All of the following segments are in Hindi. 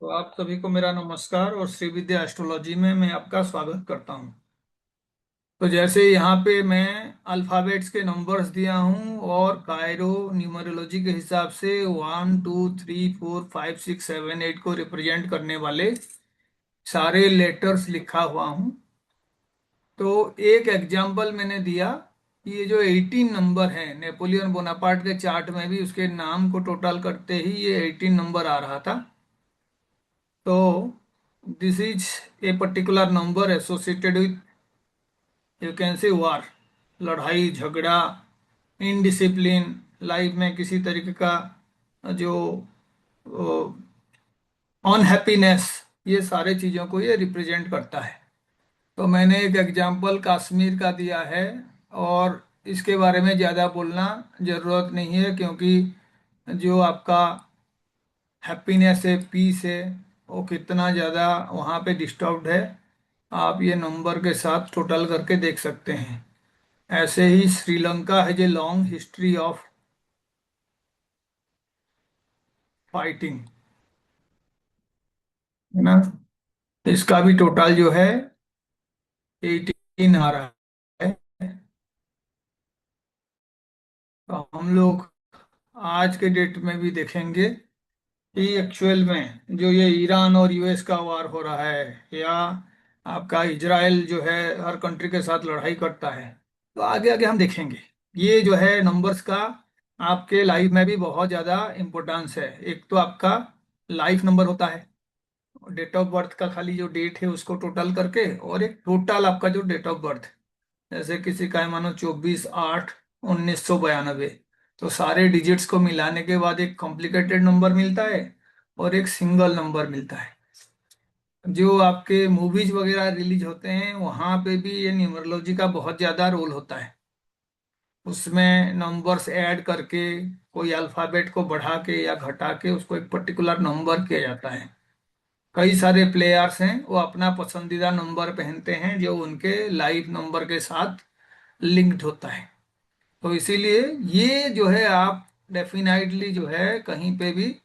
तो आप सभी को मेरा नमस्कार और श्री विद्या एस्ट्रोलॉजी में मैं आपका स्वागत करता हूं। तो जैसे यहाँ पे मैं अल्फाबेट्स के नंबर्स दिया हूँ और कायरो न्यूमरोलॉजी के हिसाब से 1 2 3 4 5 6 7 8 को रिप्रेजेंट करने वाले सारे लेटर्स लिखा हुआ हूँ। तो एक एग्जाम्पल मैंने दिया कि ये जो 18 नंबर है, नेपोलियन बोनापार्ट के चार्ट में भी उसके नाम को टोटल करते ही ये 18 नंबर आ रहा था। तो this is a particular number associated with, you can say, war, लड़ाई झगड़ा, इनडिसिप्लिन, लाइफ में किसी तरीके का जो अनहैप्पीनेस, ये सारे चीज़ों को ये रिप्रेजेंट करता है। तो मैंने एक एग्जाम्पल कश्मीर का दिया है और इसके बारे में ज़्यादा बोलना ज़रूरत नहीं है, क्योंकि जो आपका हैप्पीनेस है, पीस है, वो कितना ज़्यादा वहाँ पे डिस्टर्ब्ड है, आप ये नंबर के साथ टोटल करके देख सकते हैं। ऐसे ही श्रीलंका है जो लॉन्ग हिस्ट्री ऑफ फाइटिंग, है ना, इसका भी टोटल जो है 18 आ रहा है। तो हम लोग आज के डेट में भी देखेंगे कि एक्चुअल में जो ये ईरान और यूएस का वार हो रहा है, या आपका इजराइल जो है हर कंट्री के साथ लड़ाई करता है, तो आगे आगे हम देखेंगे। ये जो है नंबर्स का आपके लाइफ में भी बहुत ज़्यादा इम्पोर्टेंस है। एक तो आपका लाइफ नंबर होता है, डेट ऑफ बर्थ का खाली जो डेट है उसको टोटल करके, और एक टोटल आपका जो डेट ऑफ बर्थ, जैसे किसी का है मानो 24/8/1992, तो सारे डिजिट्स को मिलाने के बाद एक कॉम्प्लिकेटेड नंबर मिलता है और एक सिंगल नंबर मिलता है। जो आपके मूवीज वगैरह रिलीज होते हैं वहां पे भी ये न्यूमरोलॉजी का बहुत ज्यादा रोल होता है। उसमें नंबर्स ऐड करके, कोई अल्फाबेट को बढ़ा के या घटा के उसको एक पर्टिकुलर नंबर किया जाता है। कई सारे प्लेयर्स हैं, वो अपना पसंदीदा नंबर पहनते हैं जो उनके लाइफ नंबर के साथ लिंक्ड होता है। तो इसीलिए ये जो है आप डेफिनेटली जो है कहीं पे भी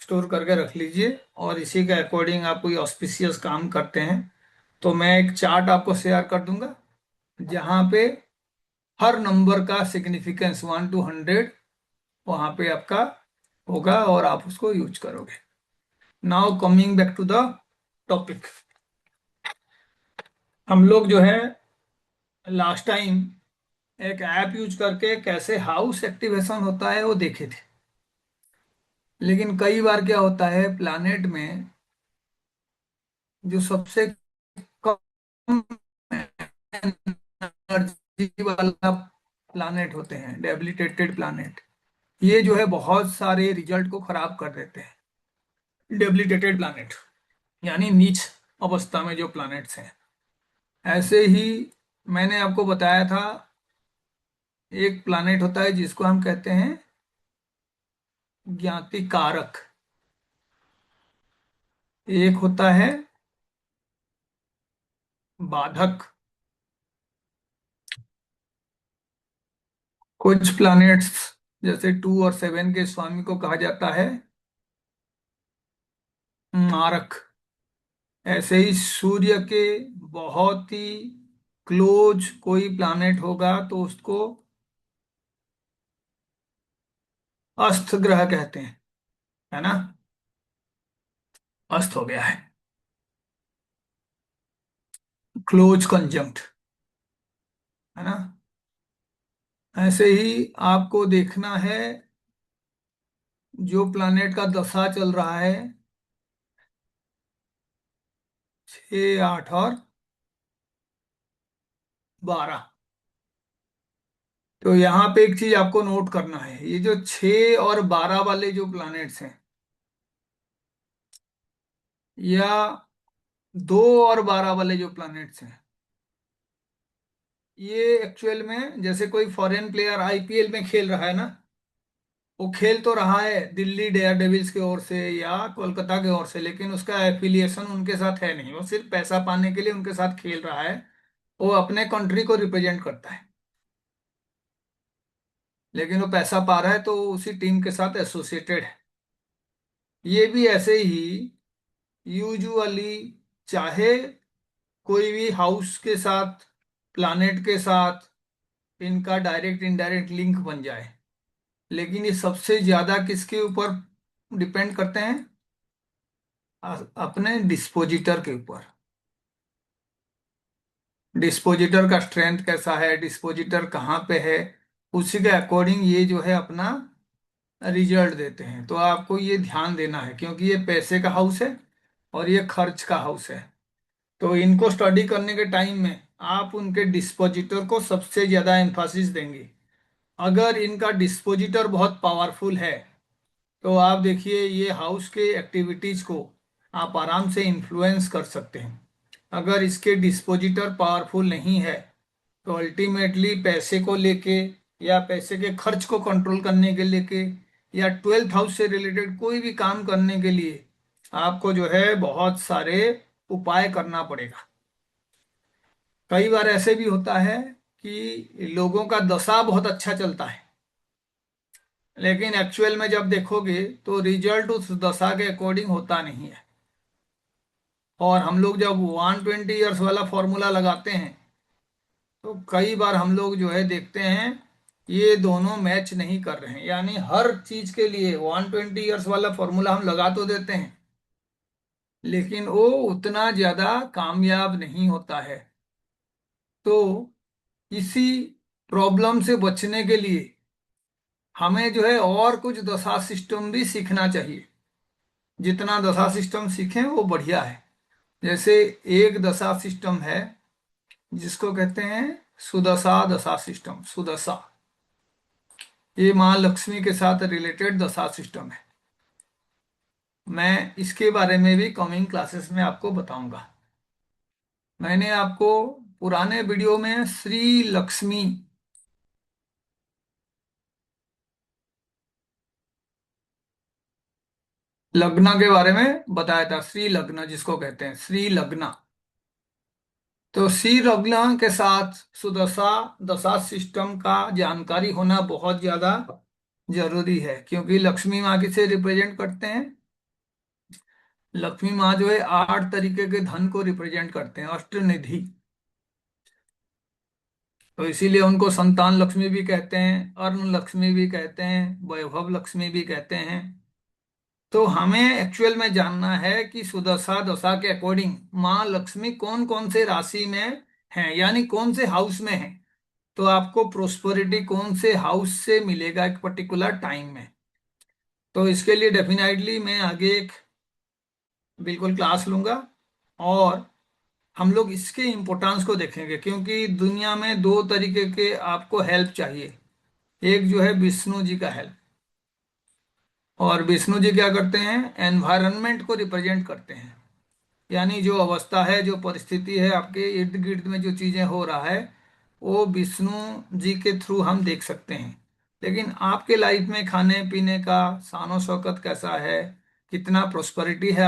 स्टोर करके रख लीजिए, और इसी के अकॉर्डिंग आप कोई ऑस्पिशियस काम करते हैं तो मैं एक चार्ट आपको शेयर कर दूंगा जहां पे हर नंबर का सिग्निफिकेंस 1 to 100 वहां पे आपका होगा और आप उसको यूज करोगे। Now coming back to the topic, हम लोग जो है लास्ट टाइम एक ऐप यूज करके कैसे हाउस एक्टिवेशन होता है वो देखे थे। लेकिन कई बार क्या होता है, प्लैनेट में जो सबसे कम एनर्जी वाला प्लैनेट होते हैं, डेबिलिटेटेड प्लैनेट, ये जो है बहुत सारे रिजल्ट को खराब कर देते हैं। डेबिलिटेटेड प्लैनेट यानी नीच अवस्था में जो प्लैनेट्स हैं। ऐसे ही मैंने आपको बताया था, एक प्लैनेट होता है जिसको हम कहते हैं ज्ञाति कारक, एक होता है बाधक। कुछ प्लैनेट्स जैसे 2 और 7 के स्वामी को कहा जाता है मारक। ऐसे ही सूर्य के बहुत ही क्लोज कोई प्लैनेट होगा तो उसको अस्त ग्रह कहते हैं, है ना, अस्त हो गया है, क्लोज कंजंक्ट, है ना। ऐसे ही आपको देखना है जो प्लैनेट का दशा चल रहा है, 6 8 और 12। तो यहाँ पे एक चीज आपको नोट करना है, ये जो 6 और 12 वाले जो प्लैनेट्स हैं, या 2 और 12 वाले जो प्लैनेट्स हैं, ये एक्चुअल में जैसे कोई फॉरेन प्लेयर आईपीएल में खेल रहा है ना, वो खेल तो रहा है दिल्ली डेयर डेविल्स की ओर से या कोलकाता की ओर से, लेकिन उसका एफिलिएशन उनके साथ है नहीं, वो सिर्फ पैसा पाने के लिए उनके साथ खेल रहा है। वो अपने कंट्री को रिप्रेजेंट करता है, लेकिन वो पैसा पा रहा है तो उसी टीम के साथ एसोसिएटेड है। ये भी ऐसे ही यूजुअली चाहे कोई भी हाउस के साथ, प्लानेट के साथ इनका डायरेक्ट इनडायरेक्ट लिंक बन जाए, लेकिन ये सबसे ज्यादा किसके ऊपर डिपेंड करते हैं? अपने डिस्पोजिटर के ऊपर। डिस्पोजिटर का स्ट्रेंथ कैसा है, डिस्पोजिटर कहाँ पे है, उसी के अकॉर्डिंग ये जो है अपना रिजल्ट देते हैं। तो आपको ये ध्यान देना है, क्योंकि ये पैसे का हाउस है और ये खर्च का हाउस है। तो इनको स्टडी करने के टाइम में आप उनके डिस्पोजिटर को सबसे ज्यादा एम्फासिस देंगे। अगर इनका डिस्पोजिटर बहुत पावरफुल है तो आप देखिए ये हाउस के एक्टिविटीज को आप आराम से इन्फ्लुएंस कर सकते हैं। अगर इसके डिस्पोजिटर पावरफुल नहीं है तो अल्टीमेटली पैसे को लेके या पैसे के खर्च को कंट्रोल करने के लेके या 12th हाउस से रिलेटेड कोई भी काम करने के लिए आपको जो है बहुत सारे उपाय करना पड़ेगा। कई बार ऐसे भी होता है कि लोगों का दशा बहुत अच्छा चलता है, लेकिन एक्चुअल में जब देखोगे तो रिजल्ट उस दशा के अकॉर्डिंग होता नहीं है। और हम लोग जब 120 ईयर्स वाला फॉर्मूला लगाते हैं तो कई बार हम लोग जो है देखते हैं ये दोनों मैच नहीं कर रहे हैं। यानी हर चीज के लिए 120 ईयर्स वाला फॉर्मूला हम लगा तो देते हैं, लेकिन वो उतना ज्यादा कामयाब नहीं होता है। तो इसी प्रॉब्लम से बचने के लिए हमें जो है और कुछ दशा सिस्टम भी सीखना चाहिए। जितना दशा सिस्टम सीखें वो बढ़िया है। जैसे एक दशा सिस्टम है जिसको कहते हैं सुदशा दशा सिस्टम। सुदशा ये माँ लक्ष्मी के साथ रिलेटेड दशा सिस्टम है। मैं इसके बारे में भी कमिंग क्लासेस में आपको बताऊंगा। मैंने आपको पुराने वीडियो में श्री लक्ष्मी लग्न के बारे में बताया था। श्री लग्न जिसको कहते हैं श्री लग्न। तो श्री लग्न के साथ सुदशा दशा सिस्टम का जानकारी होना बहुत ज्यादा जरूरी है, क्योंकि लक्ष्मी माँ किसे रिप्रेजेंट करते हैं? लक्ष्मी माँ जो है 8 तरीके के धन को रिप्रेजेंट करते हैं, अष्टनिधि। तो इसीलिए उनको संतान लक्ष्मी भी कहते हैं, अर्ण लक्ष्मी भी कहते हैं, वैभव लक्ष्मी भी कहते हैं। तो हमें एक्चुअल में जानना है कि सुदशा दशा के अकॉर्डिंग माँ लक्ष्मी कौन कौन से राशि में है, यानी कौन से हाउस में है। तो आपको प्रोस्पेरिटी कौन से हाउस से मिलेगा एक पर्टिकुलर टाइम में। तो इसके लिए डेफिनेटली मैं आगे एक बिल्कुल क्लास लूंगा और हम लोग इसके इम्पोर्टेंस को देखेंगे, क्योंकि दुनिया में दो तरीके के आपको हेल्प चाहिए। एक जो है विष्णु जी का हेल्प, और विष्णु जी क्या करते हैं? एनवायरनमेंट को रिप्रेजेंट करते हैं। यानी जो अवस्था है, जो परिस्थिति है, आपके इर्द गिर्द में जो चीजें हो रहा है वो विष्णु जी के थ्रू हम देख सकते हैं। लेकिन आपके लाइफ में खाने पीने का शानो शौकत कैसा है, कितना प्रोस्पेरिटी है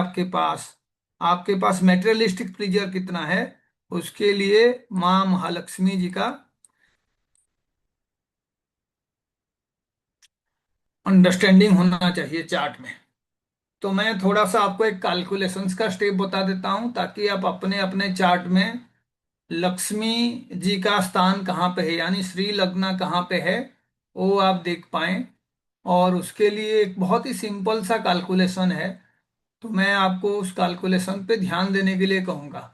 आपके पास मेटेरियलिस्टिक प्लीजर कितना है, उसके लिए माँ महालक्ष्मी जी का अंडरस्टैंडिंग होना चाहिए चार्ट में। तो मैं थोड़ा सा आपको एक कैलकुलेशंस का स्टेप बता देता हूं, ताकि आप अपने अपने चार्ट में लक्ष्मी जी का स्थान कहाँ पे है, यानी श्री लग्न कहाँ पे है, वो आप देख पाएं। और उसके लिए एक बहुत ही सिंपल सा कैलकुलेशन है। तो मैं आपको उस कैलकुलेशन पे ध्यान देने के लिए कहूँगा।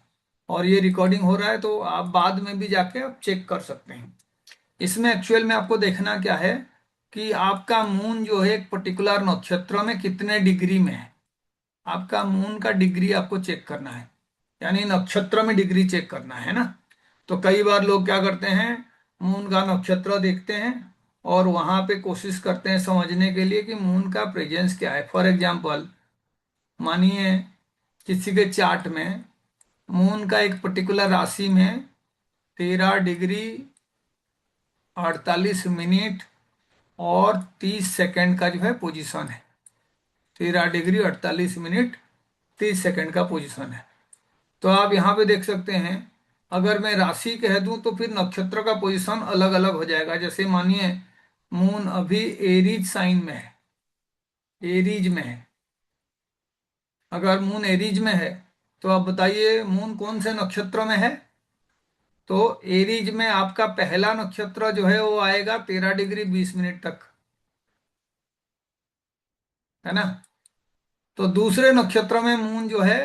और ये रिकॉर्डिंग हो रहा है तो आप बाद में भी जाके आप चेक कर सकते हैं। इसमें एक्चुअल में आपको देखना क्या है कि आपका मून जो है एक पर्टिकुलर नक्षत्र में कितने डिग्री में है। आपका मून का डिग्री आपको चेक करना है, यानी नक्षत्र में डिग्री चेक करना है ना। तो कई बार लोग क्या करते हैं, मून का नक्षत्र देखते हैं और वहां पे कोशिश करते हैं समझने के लिए कि मून का प्रेजेंस क्या है। फॉर एग्जाम्पल, मानिए किसी के चार्ट में मून का एक पर्टिकुलर राशि में 13 डिग्री 48 मिनट और 30 सेकंड का जो है पोजीशन है। 13 डिग्री 48 मिनट 30 सेकंड का पोजीशन है। तो आप यहाँ पे देख सकते हैं, अगर मैं राशि कह दूं तो फिर नक्षत्र का पोजीशन अलग अलग हो जाएगा। जैसे मानिए मून अभी एरीज साइन में है, एरीज में है, अगर मून एरीज में है तो आप बताइए मून कौन से नक्षत्र में है। तो एरीज में आपका पहला नक्षत्र जो है वो आएगा 13 डिग्री 20 मिनट तक, है ना। तो दूसरे नक्षत्र में मून जो है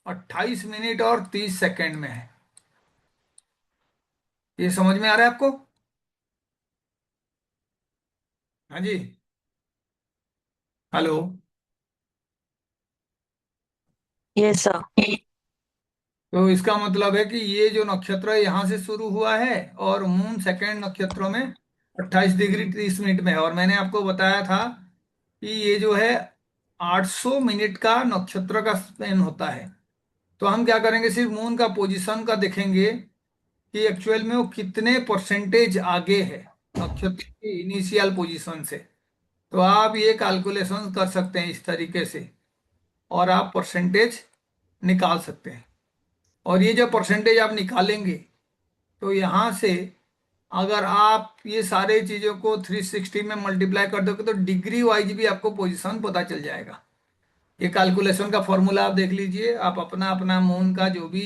28 मिनट और 30 सेकंड में है। ये समझ में आ रहा है आपको? हाँ जी। हेलो। Yes sir. तो इसका मतलब है कि ये जो नक्षत्र है यहाँ से शुरू हुआ है, और मून सेकंड नक्षत्रों में 28 डिग्री 30 मिनट में है। और मैंने आपको बताया था कि ये जो है 800 मिनट का नक्षत्र का स्पेन होता है। तो हम क्या करेंगे, सिर्फ मून का पोजीशन का देखेंगे कि एक्चुअल में वो कितने परसेंटेज आगे है नक्षत्र की इनिशियल पोजीशन से। तो आप ये कैलकुलेशन कर सकते हैं इस तरीके से, और आप परसेंटेज निकाल सकते हैं। और ये जो परसेंटेज आप निकालेंगे, तो यहाँ से अगर आप ये सारे चीज़ों को 360 में मल्टीप्लाई कर दोगे तो डिग्री वाइज भी आपको पोजीशन पता चल जाएगा। ये कैलकुलेशन का फॉर्मूला आप देख लीजिए, आप अपना अपना मून का जो भी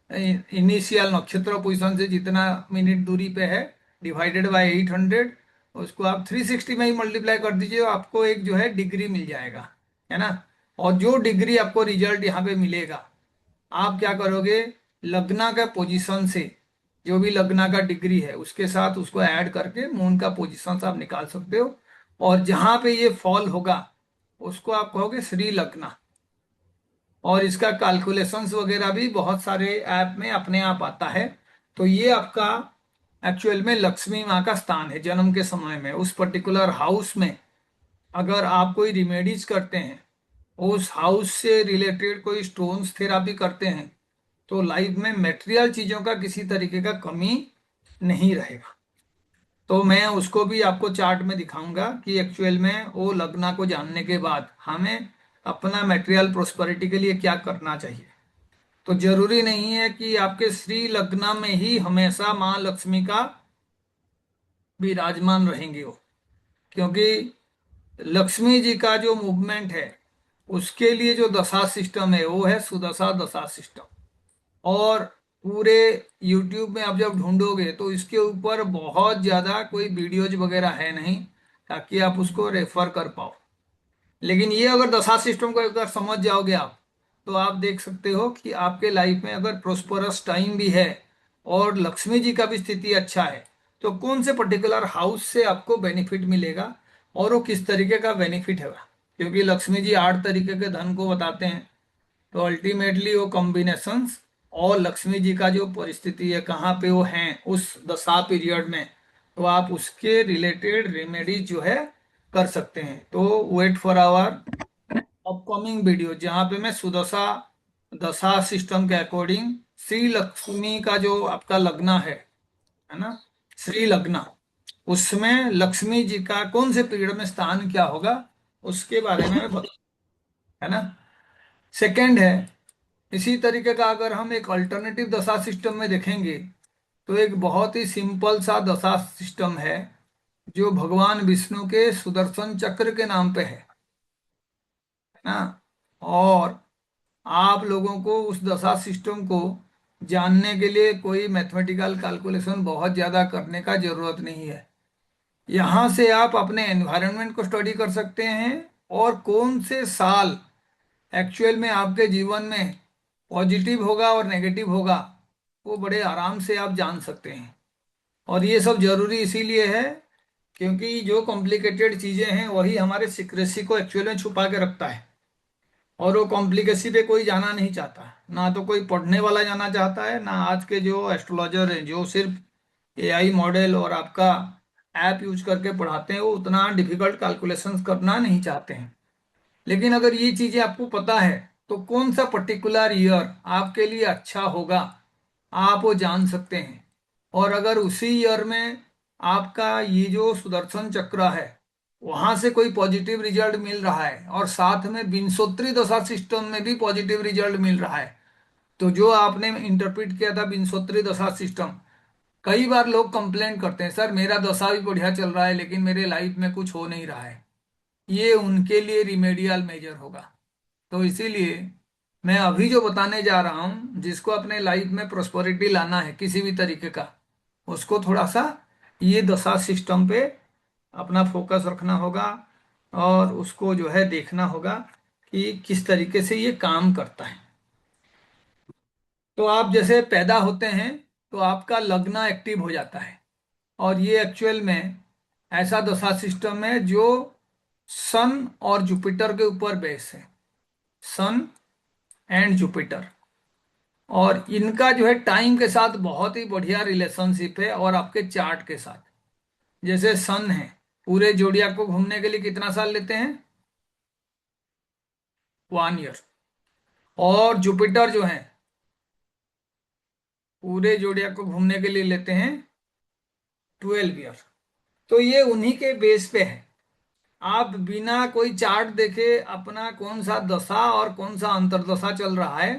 इनिशियल नक्षत्र पोजीशन से जितना मिनट दूरी पे है डिवाइडेड बाय 800, उसको आप 360 में ही मल्टीप्लाई कर दीजिए, आपको एक जो है डिग्री मिल जाएगा, है ना। और जो डिग्री आपको रिजल्ट यहाँ पे मिलेगा, आप क्या करोगे, लग्ना का पोजीशन से जो भी लग्ना का डिग्री है उसके साथ उसको ऐड करके मून का पोजीशन आप निकाल सकते हो। और जहां पे ये फॉल होगा उसको आप कहोगे श्री लग्ना। और इसका कैलकुलेशंस वगैरह भी बहुत सारे ऐप में अपने आप आता है। तो ये आपका एक्चुअल में लक्ष्मी माँ का स्थान है जन्म के समय में, उस पर्टिकुलर हाउस में। अगर आप कोई रिमेडीज करते हैं, उस हाउस से रिलेटेड कोई स्टोन्स थेरापी करते हैं, तो लाइफ में मेटेरियल चीजों का किसी तरीके का कमी नहीं रहेगा। तो मैं उसको भी आपको चार्ट में दिखाऊंगा कि एक्चुअल में वो लग्ना को जानने के बाद हमें अपना मेटेरियल प्रोस्पेरिटी के लिए क्या करना चाहिए। तो जरूरी नहीं है कि आपके श्री लग्न में ही हमेशा माँ लक्ष्मी का विराजमान रहेंगे वो, क्योंकि लक्ष्मी जी का जो मूवमेंट है उसके लिए जो दशा सिस्टम है वो है सुदशा दशा सिस्टम। और पूरे यूट्यूब में आप जब ढूंढोगे तो इसके ऊपर बहुत ज्यादा कोई वीडियोज वगैरह है नहीं, ताकि आप उसको रेफर कर पाओ। लेकिन ये अगर दशा सिस्टम को अगर समझ जाओगे आप, तो आप देख सकते हो कि आपके लाइफ में अगर प्रोस्परस टाइम भी है और लक्ष्मी जी का भी स्थिति अच्छा है, तो कौन से पर्टिकुलर हाउस से आपको बेनिफिट मिलेगा और वो किस तरीके का बेनिफिट है। क्योंकि लक्ष्मी जी 8 तरीके के धन को बताते हैं। तो अल्टीमेटली वो कॉम्बिनेशंस और लक्ष्मी जी का जो परिस्थिति है कहाँ पे वो हैं उस दशा पीरियड में, तो आप उसके रिलेटेड रेमेडीज जो है कर सकते हैं। तो wait for our upcoming video जहाँ पे मैं सुदशा दशा सिस्टम के अकॉर्डिंग श्री लक्ष्मी का जो आपका लग्न है ना, श्री लग्न, उसमें लक्ष्मी जी का कौन से पीरियड में स्थान क्या होगा उसके बारे में मैं है ना। सेकंड है, इसी तरीके का अगर हम एक अल्टरनेटिव दशा सिस्टम में देखेंगे, तो एक बहुत ही सिंपल सा दशा सिस्टम है जो भगवान विष्णु के सुदर्शन चक्र के नाम पे है ना। और आप लोगों को उस दशा सिस्टम को जानने के लिए कोई मैथमेटिकल कैलकुलेशन बहुत ज़्यादा करने का जरूरत नहीं है। यहाँ से आप अपने एनवायरनमेंट को स्टडी कर सकते हैं, और कौन से साल एक्चुअल में आपके जीवन में पॉजिटिव होगा और नेगेटिव होगा वो बड़े आराम से आप जान सकते हैं। और ये सब जरूरी इसीलिए है क्योंकि जो कॉम्प्लिकेटेड चीजें हैं वही हमारे सीक्रेसी को एक्चुअल में छुपा के रखता है। और वो कॉम्प्लिकेसी पे कोई जाना नहीं चाहता, ना तो कोई पढ़ने वाला जाना चाहता है, ना आज के जो एस्ट्रोलॉजर हैं जो सिर्फ एआई मॉडल और आपका ऐप यूज करके पढ़ाते हैं वो उतना डिफिकल्ट कैलकुलेशंस करना नहीं चाहते हैं। लेकिन अगर ये चीजें आपको पता है तो कौन सा पर्टिकुलर ईयर आपके लिए अच्छा होगा आप वो जान सकते हैं। और अगर उसी ईयर में आपका ये जो सुदर्शन चक्र है वहां से कोई पॉजिटिव रिजल्ट मिल रहा है और साथ में विंशोत्तरी दशा सिस्टम में भी पॉजिटिव रिजल्ट मिल रहा है, तो जो आपने इंटरप्रेट किया था विंशोत्तरी दशा सिस्टम, कई बार लोग कंप्लेंट करते हैं सर मेरा दशा भी बढ़िया चल रहा है लेकिन मेरे लाइफ में कुछ हो नहीं रहा है। ये उनके लिए रिमेडियल मेजर होगा। तो इसीलिए मैं अभी जो बताने जा रहा हूं, जिसको अपने लाइफ में प्रोस्पेरिटी लाना है किसी भी तरीके का, उसको थोड़ा सा ये दशा सिस्टम पे अपना फोकस रखना होगा, और उसको जो है देखना होगा कि किस तरीके से ये काम करता है। तो आप जैसे पैदा होते हैं तो आपका लग्न एक्टिव हो जाता है, और ये एक्चुअल में ऐसा दशा सिस्टम है जो सन और जुपिटर के ऊपर बेस है। सन एंड जुपिटर, और इनका जो है टाइम के साथ बहुत ही बढ़िया रिलेशनशिप है, और आपके चार्ट के साथ। जैसे सन है, पूरे जोडियाक को घूमने के लिए कितना साल लेते हैं? 1 ईयर। और जुपिटर जो है पूरे जोडियाक को घूमने के लिए लेते हैं 12 ईयर। तो ये उन्हीं के बेस पे है। आप बिना कोई चार्ट देखे अपना कौन सा दशा और कौन सा अंतर्दशा चल रहा है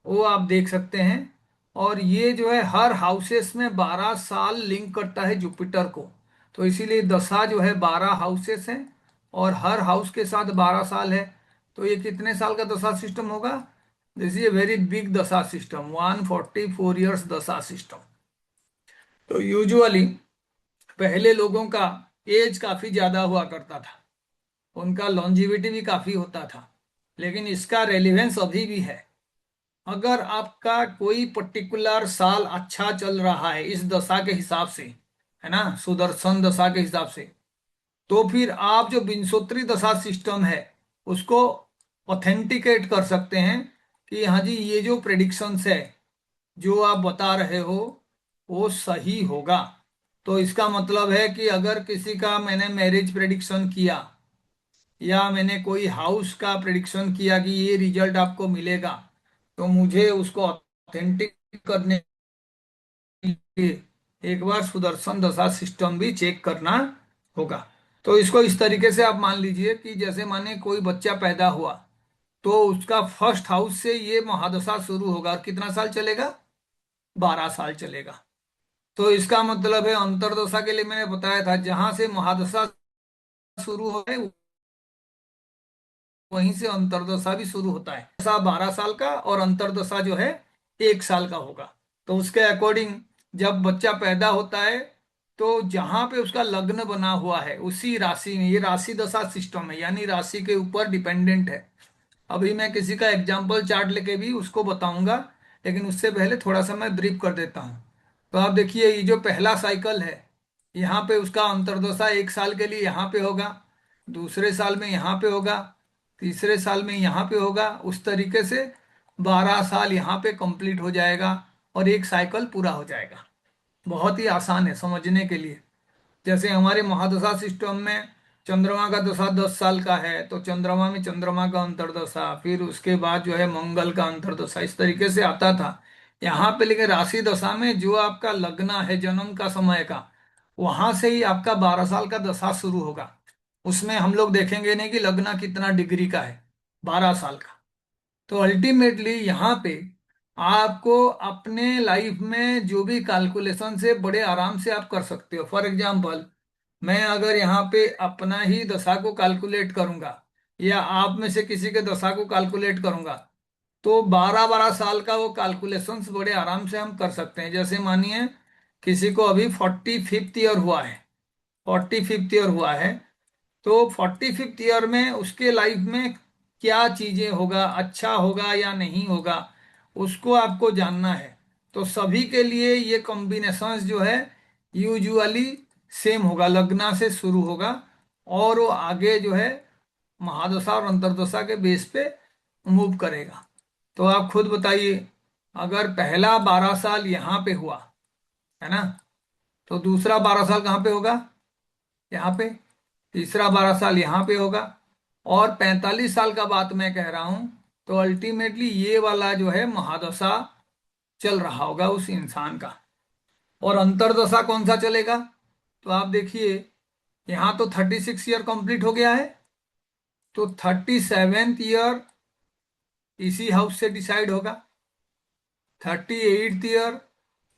वो आप देख सकते हैं। और ये जो है हर हाउसेस में 12 साल लिंक करता है जुपिटर को। तो इसीलिए दशा जो है 12 हाउसेस हैं, और हर हाउस के साथ 12 साल है। तो ये कितने साल का दशा सिस्टम होगा? This is a very big दशा सिस्टम, 144 ईयर्स दशा सिस्टम। तो यूजुअली पहले लोगों का एज काफी ज्यादा हुआ करता था, उनका लॉन्जिविटी भी काफी होता था। लेकिन इसका रेलिवेंस अभी भी है। अगर आपका कोई पर्टिकुलर साल अच्छा चल रहा है इस दशा के हिसाब से, है ना, सुदर्शन दशा के हिसाब से, तो फिर आप जो विंशोत्तरी दशा सिस्टम है उसको ऑथेंटिकेट कर सकते हैं कि हाँ जी, ये जो प्रेडिक्शंस है जो आप बता रहे हो वो सही होगा। तो इसका मतलब है कि अगर किसी का मैंने मैरिज प्रेडिक्शन किया, या मैंने कोई हाउस का प्रेडिक्शन किया कि ये रिजल्ट आपको मिलेगा, तो मुझे उसको ऑथेंटिक करने के लिए एक बार सुदर्शन दशा सिस्टम भी चेक करना होगा। तो इसको इस तरीके से आप मान लीजिए कि जैसे माने कोई बच्चा पैदा हुआ, तो उसका फर्स्ट हाउस से ये महादशा शुरू होगा, और कितना साल चलेगा? 12 साल चलेगा। तो इसका मतलब है अंतरदशा के लिए मैंने बताया था, जहां से महादशा शुरू हो है वहीं से अंतरदशा भी शुरू होता है। दशा 12 साल का और अंतरदशा जो है 1 साल का होगा। तो उसके अकॉर्डिंग जब बच्चा पैदा होता है तो जहां पे उसका लग्न बना हुआ है उसी राशि में, ये राशि दशा सिस्टम है, यानी राशि के ऊपर डिपेंडेंट है। अभी मैं किसी का एग्जाम्पल चार्ट लेके भी उसको बताऊंगा, लेकिन उससे पहले थोड़ा सा मैं ब्रीफ कर देता हूँ। तो आप देखिए, ये जो पहला साइकिल है, यहाँ पे उसका अंतर्दशा 1 साल के लिए यहाँ पे होगा, दूसरे साल में यहाँ पे होगा, तीसरे साल में यहाँ पे होगा, उस तरीके से 12 साल यहाँ पे कंप्लीट हो जाएगा, और एक साइकिल पूरा हो जाएगा। बहुत ही आसान है समझने के लिए। जैसे हमारे महादशा सिस्टम में चंद्रमा का दशा 10 साल का है, तो चंद्रमा में चंद्रमा का अंतर्दशा, फिर उसके बाद जो है मंगल का अंतर्दशा, इस तरीके से आता था यहाँ पे। लेकिन राशि दशा में जो आपका लग्न है जन्म का समय का, वहां से ही आपका 12 साल का दशा शुरू होगा। उसमें हम लोग देखेंगे नहीं कि लग्न कितना डिग्री का है, 12 साल का। तो अल्टीमेटली यहाँ पे आपको अपने लाइफ में जो भी कैलकुलेशन से बड़े आराम से आप कर सकते हो। फॉर एग्जांपल, मैं अगर यहाँ पे अपना ही दशा को कैलकुलेट करूंगा, या आप में से किसी के दशा को कैलकुलेट करूंगा, तो 12 12 साल का वो कैलकुलेशंस बड़े आराम से हम कर सकते हैं। जैसे मानिए किसी को अभी 45th ईयर हुआ है, 45th ईयर हुआ है, तो 45th ईयर में उसके लाइफ में क्या चीजें होगा, अच्छा होगा या नहीं होगा, उसको आपको जानना है। तो सभी के लिए ये कॉम्बिनेशंस जो है यूजुअली सेम होगा, लग्ना से शुरू होगा, और वो आगे जो है महादशा और अंतर्दशा के बेस पे मूव करेगा। तो आप खुद बताइए, अगर पहला 12 साल यहाँ पे हुआ, है ना, तो दूसरा 12 साल कहाँ पे होगा? यहाँ पे। तीसरा 12 साल यहाँ पे होगा। और 45 साल का बात मैं कह रहा हूं, तो अल्टीमेटली ये वाला जो है महादशा चल रहा होगा उस इंसान का। और अंतरदशा कौन सा चलेगा? तो आप देखिए, यहाँ तो 36 ईयर कंप्लीट हो गया है, तो 37th ईयर इसी हाउस से डिसाइड होगा, 38th ईयर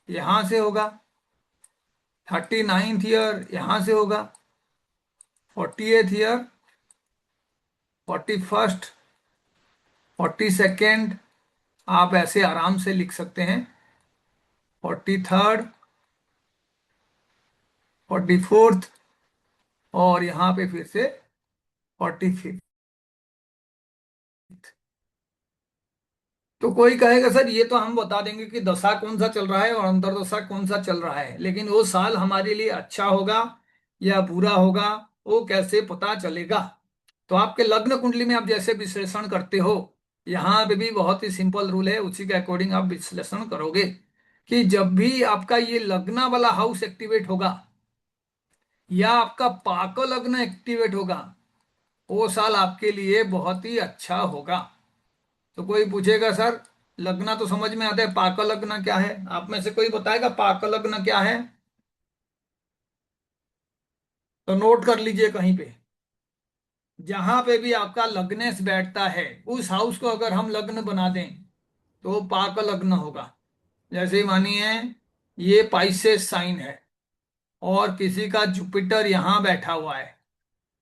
यहाँ से होगा, 39th ईयर यहाँ से होगा, 40th ईयर 41st, 42nd, आप ऐसे आराम से लिख सकते हैं। 43rd, 44th, और यहाँ पे फिर से 45th। तो कोई कहेगा सर ये तो हम बता देंगे कि दशा कौन सा चल रहा है और अंतर्दशा कौन सा चल रहा है, लेकिन वो साल हमारे लिए अच्छा होगा या बुरा होगा वो कैसे पता चलेगा? तो आपके लग्न कुंडली में आप जैसे विश्लेषण करते हो, यहाँ पे भी बहुत ही सिंपल रूल है, उसी के अकॉर्डिंग आप विश्लेषण करोगे कि जब भी आपका ये लग्न वाला हाउस एक्टिवेट होगा या आपका पाक लग्न एक्टिवेट होगा, वो साल आपके लिए बहुत ही अच्छा होगा। तो कोई पूछेगा सर लगना तो समझ में आता है, पाक लगना क्या है? आप में से कोई बताएगा पाक लगना क्या है? तो नोट कर लीजिए कहीं पे, जहां पे भी आपका लग्नेश बैठता है उस हाउस को अगर हम लग्न बना दें तो वो पाक लग्न होगा। जैसे मानिए ये पाइसेस साइन है और किसी का जुपिटर यहां बैठा हुआ है,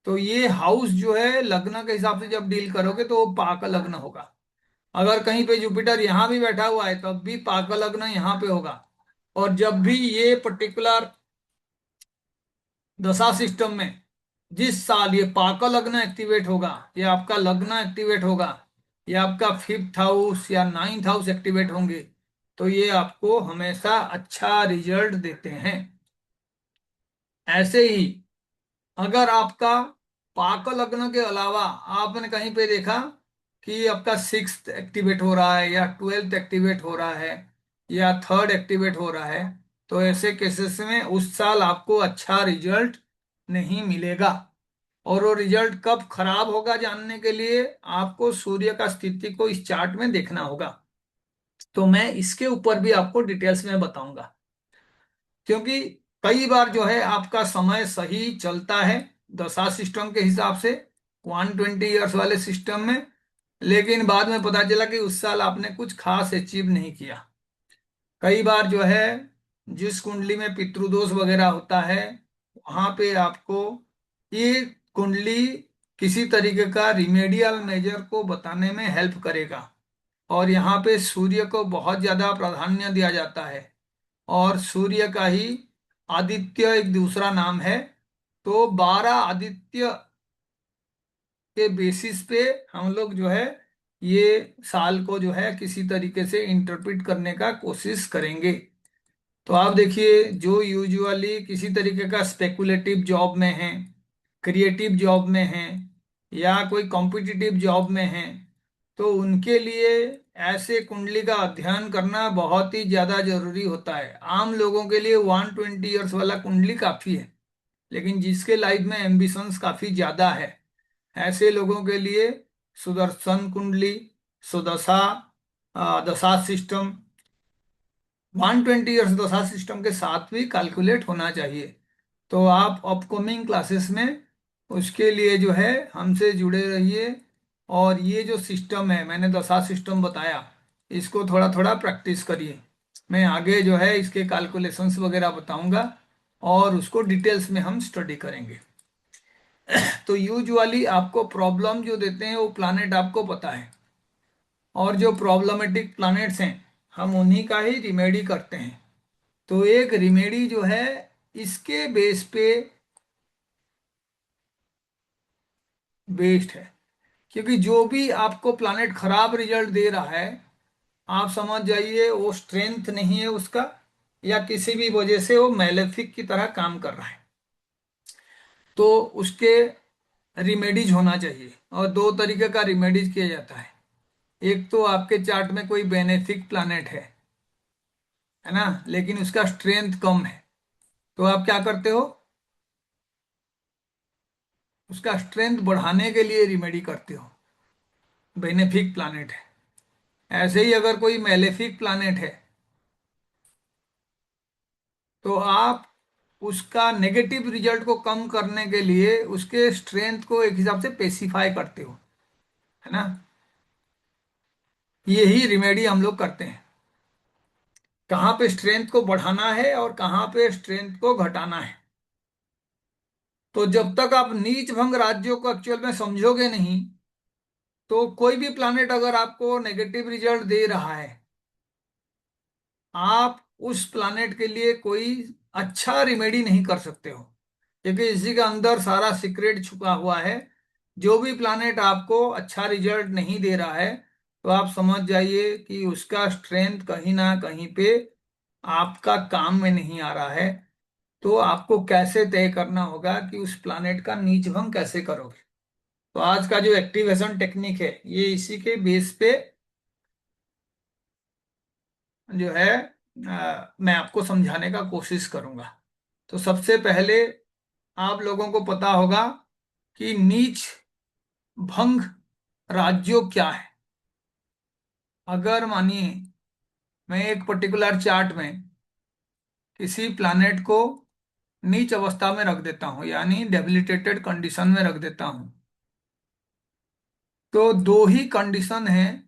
तो ये हाउस जो है लग्न के हिसाब से जब डील करोगे तो वो पाक लग्न होगा। अगर कहीं पे जुपिटर यहां भी बैठा हुआ है तब भी पाक लग्न यहां पे होगा। और जब भी ये पर्टिकुलर दशा सिस्टम में जिस साल ये पाक लग्न एक्टिवेट होगा या आपका लग्न एक्टिवेट होगा या आपका 5th हाउस या 9th हाउस एक्टिवेट होंगे, तो ये आपको हमेशा अच्छा रिजल्ट देते हैं। ऐसे ही अगर आपका पाक लग्न के अलावा आपने कहीं पे देखा कि आपका 6th एक्टिवेट हो रहा है या 12th एक्टिवेट हो रहा है या 3rd एक्टिवेट हो रहा है, तो ऐसे केसेस में उस साल आपको अच्छा रिजल्ट नहीं मिलेगा। और वो रिजल्ट कब खराब होगा जानने के लिए आपको सूर्य का स्थिति को इस चार्ट में देखना होगा। तो मैं इसके ऊपर भी आपको डिटेल्स में बताऊंगा, क्योंकि कई बार जो है आपका समय सही चलता है दशा सिस्टम के हिसाब से 120 ईयर्स वाले सिस्टम में, लेकिन बाद में पता चला कि उस साल आपने कुछ खास अचीव नहीं किया। कई बार जो है जिस कुंडली में पितृदोष वगैरह होता है वहां पे आपको ये कुंडली किसी तरीके का रिमेडियल मेजर को बताने में हेल्प करेगा। और यहाँ पे सूर्य को बहुत ज्यादा प्राधान्य दिया जाता है और सूर्य का ही आदित्य एक दूसरा नाम है। तो 12 आदित्य के बेसिस पे हम लोग जो है ये साल को जो है किसी तरीके से इंटरप्रिट करने का कोशिश करेंगे। तो आप देखिए जो यूजुअली किसी तरीके का स्पेकुलेटिव जॉब में है, क्रिएटिव जॉब में है या कोई कॉम्पिटिटिव जॉब में है, तो उनके लिए ऐसे कुंडली का अध्ययन करना बहुत ही ज्यादा जरूरी होता है। आम लोगों के लिए 120 ईयर्स वाला कुंडली काफी है, लेकिन जिसके लाइफ में एम्बिशंस काफी ज्यादा है ऐसे लोगों के लिए सुदर्शन कुंडली, सुदशा, दशा सिस्टम, 120 ईयर्स दशा सिस्टम के साथ भी कैलकुलेट होना चाहिए। तो आप अपकमिंग क्लासेस में उसके लिए जो है हमसे जुड़े रहिए। और ये जो सिस्टम है मैंने दशा सिस्टम बताया, इसको थोड़ा थोड़ा प्रैक्टिस करिए। मैं आगे जो है इसके कैलकुलेशंस वगैरह बताऊंगा और उसको डिटेल्स में हम स्टडी करेंगे। तो यूजुअली आपको प्रॉब्लम जो देते हैं वो प्लानेट आपको पता है, और जो प्रॉब्लमेटिक प्लानेट्स हैं हम उन्हीं का ही रिमेडी करते हैं। तो एक रिमेडी जो है इसके बेस पे बेस्ड है, क्योंकि जो भी आपको प्लानेट खराब रिजल्ट दे रहा है आप समझ जाइए वो स्ट्रेंथ नहीं है उसका, या किसी भी वजह से वो मैलेफिक की तरह काम कर रहा है। तो उसके रिमेडीज होना चाहिए, और दो तरीके का रिमेडीज किया जाता है। एक तो आपके चार्ट में कोई बेनेफिक प्लानेट है ना, लेकिन उसका स्ट्रेंथ कम है, तो आप क्या करते हो उसका स्ट्रेंथ बढ़ाने के लिए रिमेडी करते हो, बेनिफिक प्लानेट है। ऐसे ही अगर कोई मेलेफिक प्लानेट है तो आप उसका नेगेटिव रिजल्ट को कम करने के लिए उसके स्ट्रेंथ को एक हिसाब से पेसिफाई करते हो, है ना। यही रिमेडी हम लोग करते हैं, कहाँ पे स्ट्रेंथ को बढ़ाना है और कहाँ पे स्ट्रेंथ को घटाना है। तो जब तक आप नीच भंग राज्यों को एक्चुअल में समझोगे नहीं तो कोई भी प्लानेट अगर आपको नेगेटिव रिजल्ट दे रहा है, आप उस प्लानेट के लिए कोई अच्छा रिमेडी नहीं कर सकते हो, क्योंकि इसी के अंदर सारा सीक्रेट छुपा हुआ है। जो भी प्लानेट आपको अच्छा रिजल्ट नहीं दे रहा है, तो आप समझ जाइए कि उसका स्ट्रेंथ कहीं ना कहीं पे आपका काम में नहीं आ रहा है। तो आपको कैसे तय करना होगा कि उस प्लानेट का नीच भंग कैसे करोगे। तो आज का जो एक्टिवेशन टेक्निक है, ये इसी के बेस पे जो है मैं आपको समझाने का कोशिश करूंगा। तो सबसे पहले आप लोगों को पता होगा कि नीच भंग राज्यों क्या है। अगर मानिए मैं एक पर्टिकुलर चार्ट में किसी प्लैनेट को नीच अवस्था में रख देता हूं, यानी डेबिलिटेटेड कंडीशन में रख देता हूं, तो दो ही कंडीशन है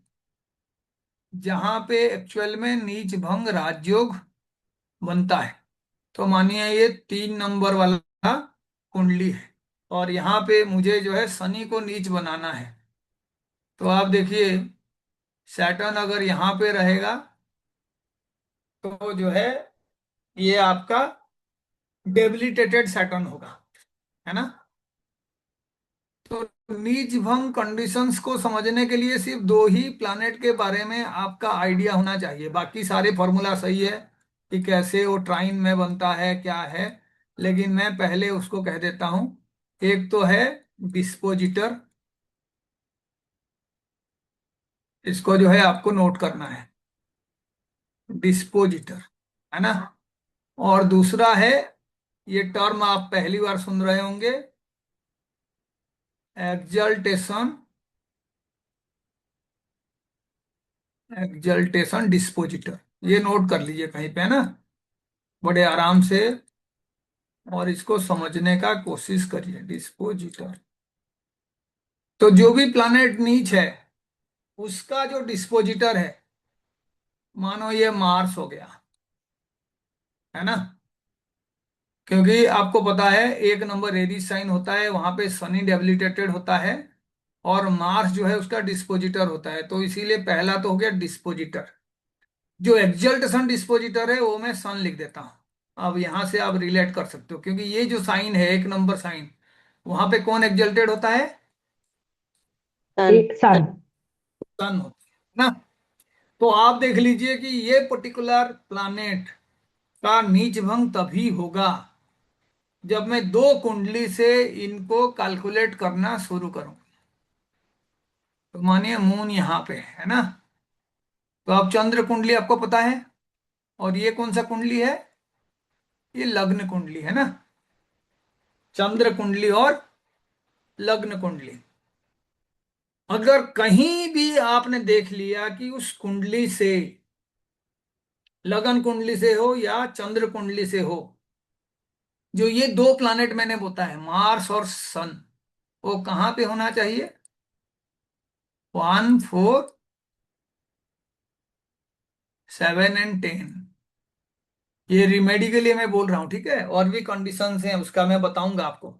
जहां पे एक्चुअल में नीच भंग राजयोग बनता है। तो मानिए ये 3 नंबर वाला कुंडली है, और यहाँ पे मुझे जो है शनि को नीच बनाना है। तो आप देखिए, सैटर्न अगर यहाँ पे रहेगा तो जो है ये आपका डेबिलिटेटेड सैटर्न होगा, है ना। तो नीच भंग कंडीशंस को समझने के लिए सिर्फ दो ही प्लैनेट के बारे में आपका आइडिया होना चाहिए। बाकी सारे फॉर्मूला सही है कि कैसे वो ट्राइन में बनता है क्या है, लेकिन मैं पहले उसको कह देता हूं। एक तो है डिस्पोजिटर, इसको जो है आपको नोट करना है, डिस्पोजिटर, है ना। और दूसरा है, ये टर्म आप पहली बार सुन रहे होंगे, एक्सल्टेशन, एक्सल्टेशन डिस्पोजिटर। ये नोट कर लीजिए कहीं पे, है ना, बड़े आराम से, और इसको समझने का कोशिश करिए। डिस्पोजिटर, तो जो भी प्लैनेट नीच है उसका जो डिस्पोजिटर है, मानो ये मार्स हो गया, है ना। क्योंकि आपको पता है 1 नंबर एरीज साइन होता है, वहां पे शनि डेबिलिटेटेड होता है, और मार्स जो है उसका डिस्पोजिटर होता है। तो इसीलिए पहला तो हो गया डिस्पोजिटर। जो एक्सल्टेशन डिस्पोजिटर है वो मैं सन लिख देता हूं। अब यहां से आप रिलेट कर सकते हो, क्योंकि ये जो साइन है 1 नंबर साइन, वहां पे कौन एक्सल्टेड होता है? सन। एक सन। सन होती है ना। तो आप देख लीजिए कि ये पर्टिकुलर प्लैनेट का नीच भंग तभी होगा जब मैं दो कुंडली से इनको कैलकुलेट करना शुरू करूं। तो मानिए मून यहाँ पे है ना, तो अब चंद्र कुंडली आपको पता है, और ये कौन सा कुंडली है? ये लग्न कुंडली है ना। चंद्र कुंडली और लग्न कुंडली। अगर कहीं भी आपने देख लिया कि उस कुंडली से, लगन कुंडली से हो या चंद्र कुंडली से हो, जो ये दो प्लैनेट मैंने बताया मार्स और सन, वो कहाँ पे होना चाहिए? 1 4 7 एंड 10। ये रिमेडी के लिए मैं बोल रहा हूं, ठीक है, और भी कंडीशंस हैं उसका मैं बताऊंगा आपको।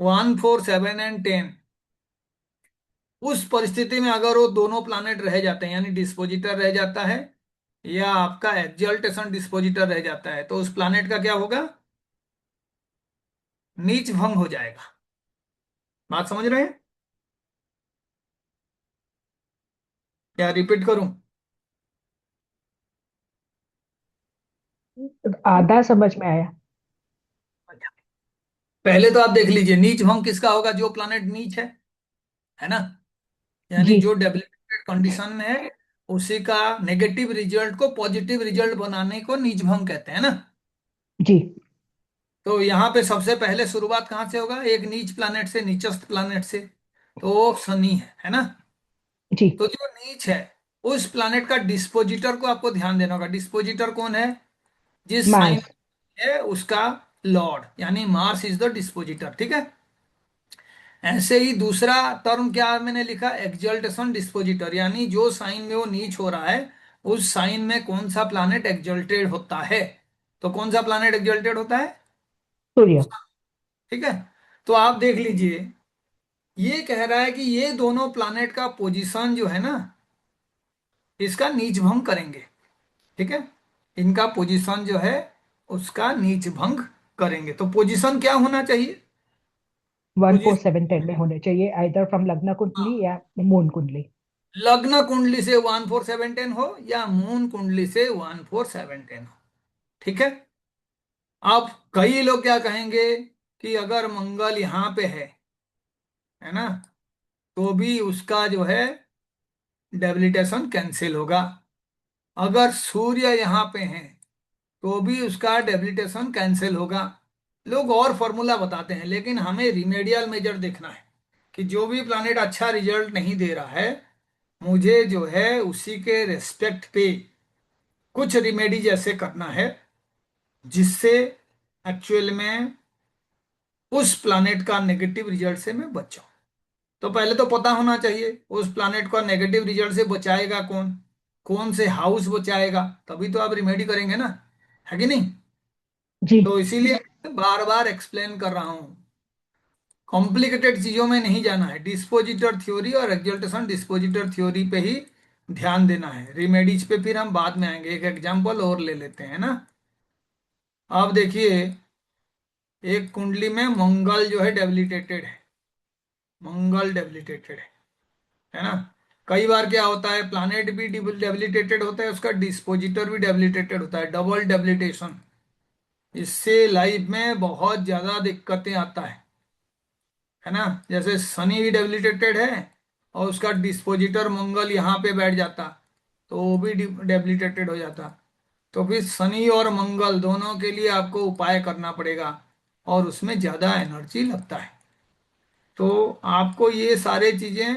1 4 7 एंड 10, उस परिस्थिति में अगर वो दोनों प्लैनेट रह जाते हैं, यानी डिस्पोजिटर रह जाता है या आपका एक्सल्टेशन डिस्पोजिटर रह जाता है, तो उस प्लैनेट का क्या होगा? नीच भंग हो जाएगा। बात समझ रहे हैं? क्या रिपीट करूं? आधा समझ में आया। पहले तो आप देख लीजिए नीच भंग किसका होगा? जो प्लैनेट नीच है ना, यानी जी। जो डेबिलिटेड कंडीशन में है, उसी का नेगेटिव रिजल्ट को पॉजिटिव रिजल्ट बनाने को नीच भंग कहते हैं ना। जी। तो यहाँ पे सबसे पहले शुरुआत कहाँ से होगा? एक नीच प्लैनेट से, नीचस्थ प्लैनेट से। तो वो शनि है ना। जी। तो जो नीच है उस प्लैनेट का डिस्पोजिटर को आपको ध्यान देना होगा। डिस्पोजिटर कौन है? जिस साइन मार्स। है उसका लॉर्ड, यानी मार्स इज द डिस्पोजिटर, ठीक है। ऐसे ही दूसरा टर्म क्या मैंने लिखा? एक्सल्टेशन डिस्पोजिटर, यानी जो साइन में वो नीच हो रहा है उस साइन में कौन सा प्लैनेट एक्सल्टेड होता है। तो कौन सा प्लैनेट एक्सल्टेड होता है? सूर्य। ठीक है। तो आप देख लीजिए ये कह रहा है कि ये दोनों प्लानेट का पोजीशन जो है ना, इसका नीच भंग करेंगे। ठीक है, इनका पोजीशन जो है उसका नीच भंग करेंगे। तो पोजीशन क्या होना चाहिए? 1 4 7 10 में होने चाहिए, आइदर फ्रॉम लग्न कुंडली या मून कुंडली। लग्न कुंडली से 1 4 7 10 हो या मून कुंडली से 1 4 7 10 हो। ठीक है। अब कई लोग क्या कहेंगे कि अगर मंगल यहाँ पे है ना, तो भी उसका जो है डेबिलिटेशन कैंसिल होगा। अगर सूर्य यहाँ पे है तो भी उसका डेबिलिटेशन कैंसिल होगा। लोग और फॉर्मूला बताते हैं, लेकिन हमें रिमेडियल मेजर देखना है कि जो भी प्लानेट अच्छा रिजल्ट नहीं दे रहा है, मुझे जो है उसी के रेस्पेक्ट पे कुछ रिमेडीज ऐसे करना है जिससे एक्चुअल में उस प्लानेट का नेगेटिव रिजल्ट से मैं बचाऊं। तो पहले तो पता होना चाहिए उस प्लानेट को नेगेटिव रिजल्ट से बचाएगा कौन, कौन से हाउस बचाएगा, तभी तो आप रिमेडी करेंगे ना, है कि नहीं। जी तो इसीलिए बार बार एक्सप्लेन कर रहा हूं, कॉम्प्लिकेटेड चीजों में नहीं जाना है। डिस्पोजिटर थ्योरी और एक्सल्टेशन डिस्पोजिटर थ्योरी पे ही ध्यान देना है। रिमेडीज पे फिर हम बाद में आएंगे। एक एग्जांपल और ले लेते हैं ना। आप देखिए, एक कुंडली में मंगल जो है डेबिलिटेटेड है, मंगल डेबिलिटेटेड है ना। कई बार क्या होता है, प्लानेट भी डेबिलिटेटेड होता है, उसका डिस्पोजिटर भी डेबिलिटेटेड होता है, डबल डेबिलिटेशन। इससे लाइफ में बहुत ज्यादा दिक्कतें आता है ना। जैसे शनि भी डेबिलिटेटेड है और उसका डिस्पोजिटर मंगल यहाँ पे बैठ जाता, तो वो भी डेबिलिटेटेड हो जाता। तो फिर शनि और मंगल दोनों के लिए आपको उपाय करना पड़ेगा और उसमें ज्यादा एनर्जी लगता है। तो आपको ये सारे चीजें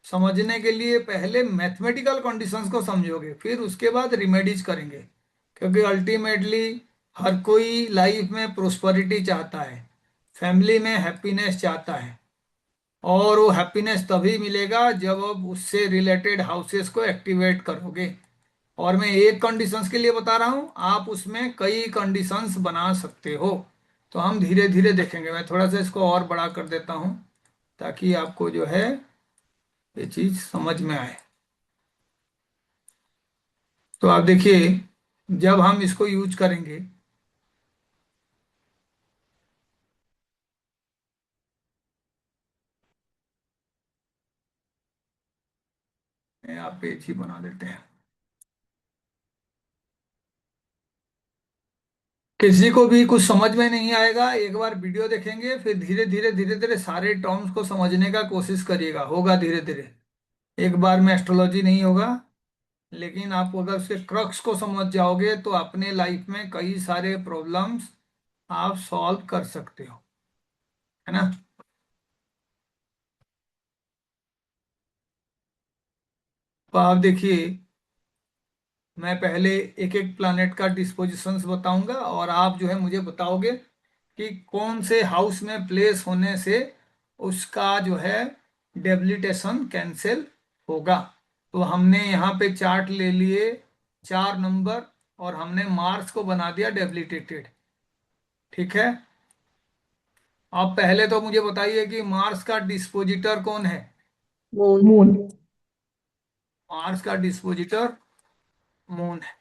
समझने के लिए पहले मैथमेटिकल कंडीशंस को समझोगे, फिर उसके बाद रिमेडीज करेंगे। क्योंकि अल्टीमेटली हर कोई लाइफ में प्रोस्पेरिटी चाहता है, फैमिली में हैप्पीनेस चाहता है, और वो हैप्पीनेस तभी मिलेगा जब आप उससे रिलेटेड हाउसेस को एक्टिवेट करोगे। और मैं एक कंडीशंस के लिए बता रहा हूं, आप उसमें कई कंडीशंस बना सकते हो। तो हम धीरे धीरे देखेंगे। मैं थोड़ा सा इसको और बड़ा कर देता हूं ताकि आपको जो है ये चीज समझ में आए। तो आप देखिए, जब हम इसको यूज करेंगे, आप पेज ही बना देते हैं। किसी को भी कुछ समझ में नहीं आएगा, एक बार वीडियो देखेंगे, फिर धीरे धीरे सारे टर्म्स को समझने का कोशिश करिएगा, होगा धीरे धीरे। एक बार में एस्ट्रोलॉजी नहीं होगा, लेकिन आप अगर उसके क्रक्स को समझ जाओगे तो अपने लाइफ में कई सारे प्रॉब्लम्स आप सॉल्व कर सकते हो, है ना। तो आप देखिए, मैं पहले एक एक प्लानेट का डिस्पोजिशंस बताऊंगा और आप जो है मुझे बताओगे कि कौन से हाउस में प्लेस होने से उसका जो है डेबिलिटेशन कैंसिल होगा। तो हमने यहाँ पे चार्ट ले लिए, 4 नंबर, और हमने मार्स को बना दिया डेबिलिटेटेड। ठीक है। अब पहले तो मुझे बताइए कि मार्स का डिस्पोजिटर कौन है। मून। मून। मार्स का डिस्पोजिटर मून है।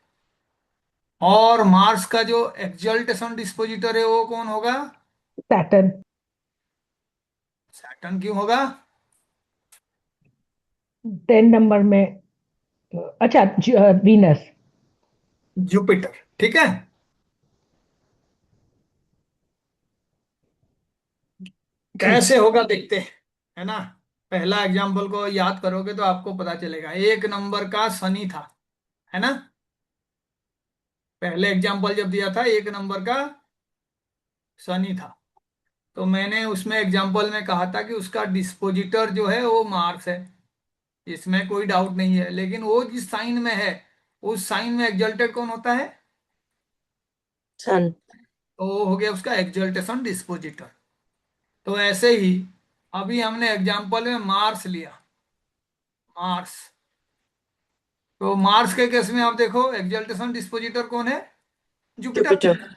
और मार्स का जो एक्सल्टेशन डिस्पोजिटर है वो कौन होगा? सैटर्न। सैटर्न क्यों होगा? 10 नंबर में। अच्छा, वीनस। जुपिटर। ठीक है। जी कैसे होगा देखते हैं, है ना। पहला एग्जाम्पल को याद करोगे तो आपको पता चलेगा। 1 नंबर का शनि था, है ना। पहले एग्जाम्पल जब दिया था 1 नंबर का शनि था, तो मैंने उसमें एग्जाम्पल में कहा था कि उसका डिस्पोजिटर जो है वो मार्स है, इसमें कोई डाउट नहीं है। लेकिन वो जिस साइन में है, उस साइन में एक्सल्टेड कौन होता है? सन। तो वो हो गया उसका एक्सल्टेशन डिस्पोजिटर। तो ऐसे ही अभी हमने एग्जाम्पल में मार्स लिया, मार्स। तो मार्स के केस में आप देखो एक्सल्टेशन डिस्पोजिटर कौन है? जुपिटर। जुपिटर।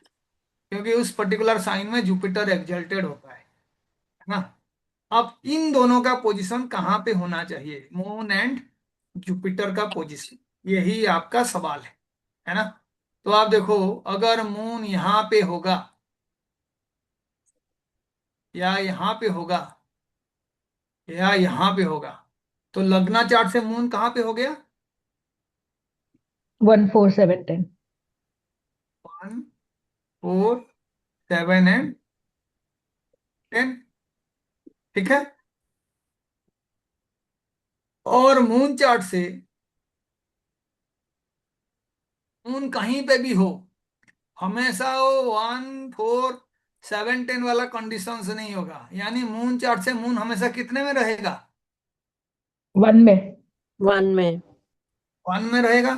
क्योंकि उस पर्टिकुलर साइन में जुपिटर एक्सल्टेड होता है ना। अब इन दोनों का पोजीशन कहाँ पे होना चाहिए, मून एंड जुपिटर का पोजीशन, यही आपका सवाल है ना। तो आप देखो, अगर मून यहाँ पे होगा या यहाँ पे होगा या यहाँ पे होगा, तो लग्ना चार्ट से मून कहाँ पे हो गया? 1 4 7 10। 1 4 7 एंड 10। ठीक है। और मून चार्ट से मून कहीं पे भी हो, हमेशा वो 1 4 7 10 वाला कंडीशन से नहीं होगा। यानी मून चार्ट से मून हमेशा कितने में रहेगा? 1 में। 1 में। 1 में रहेगा।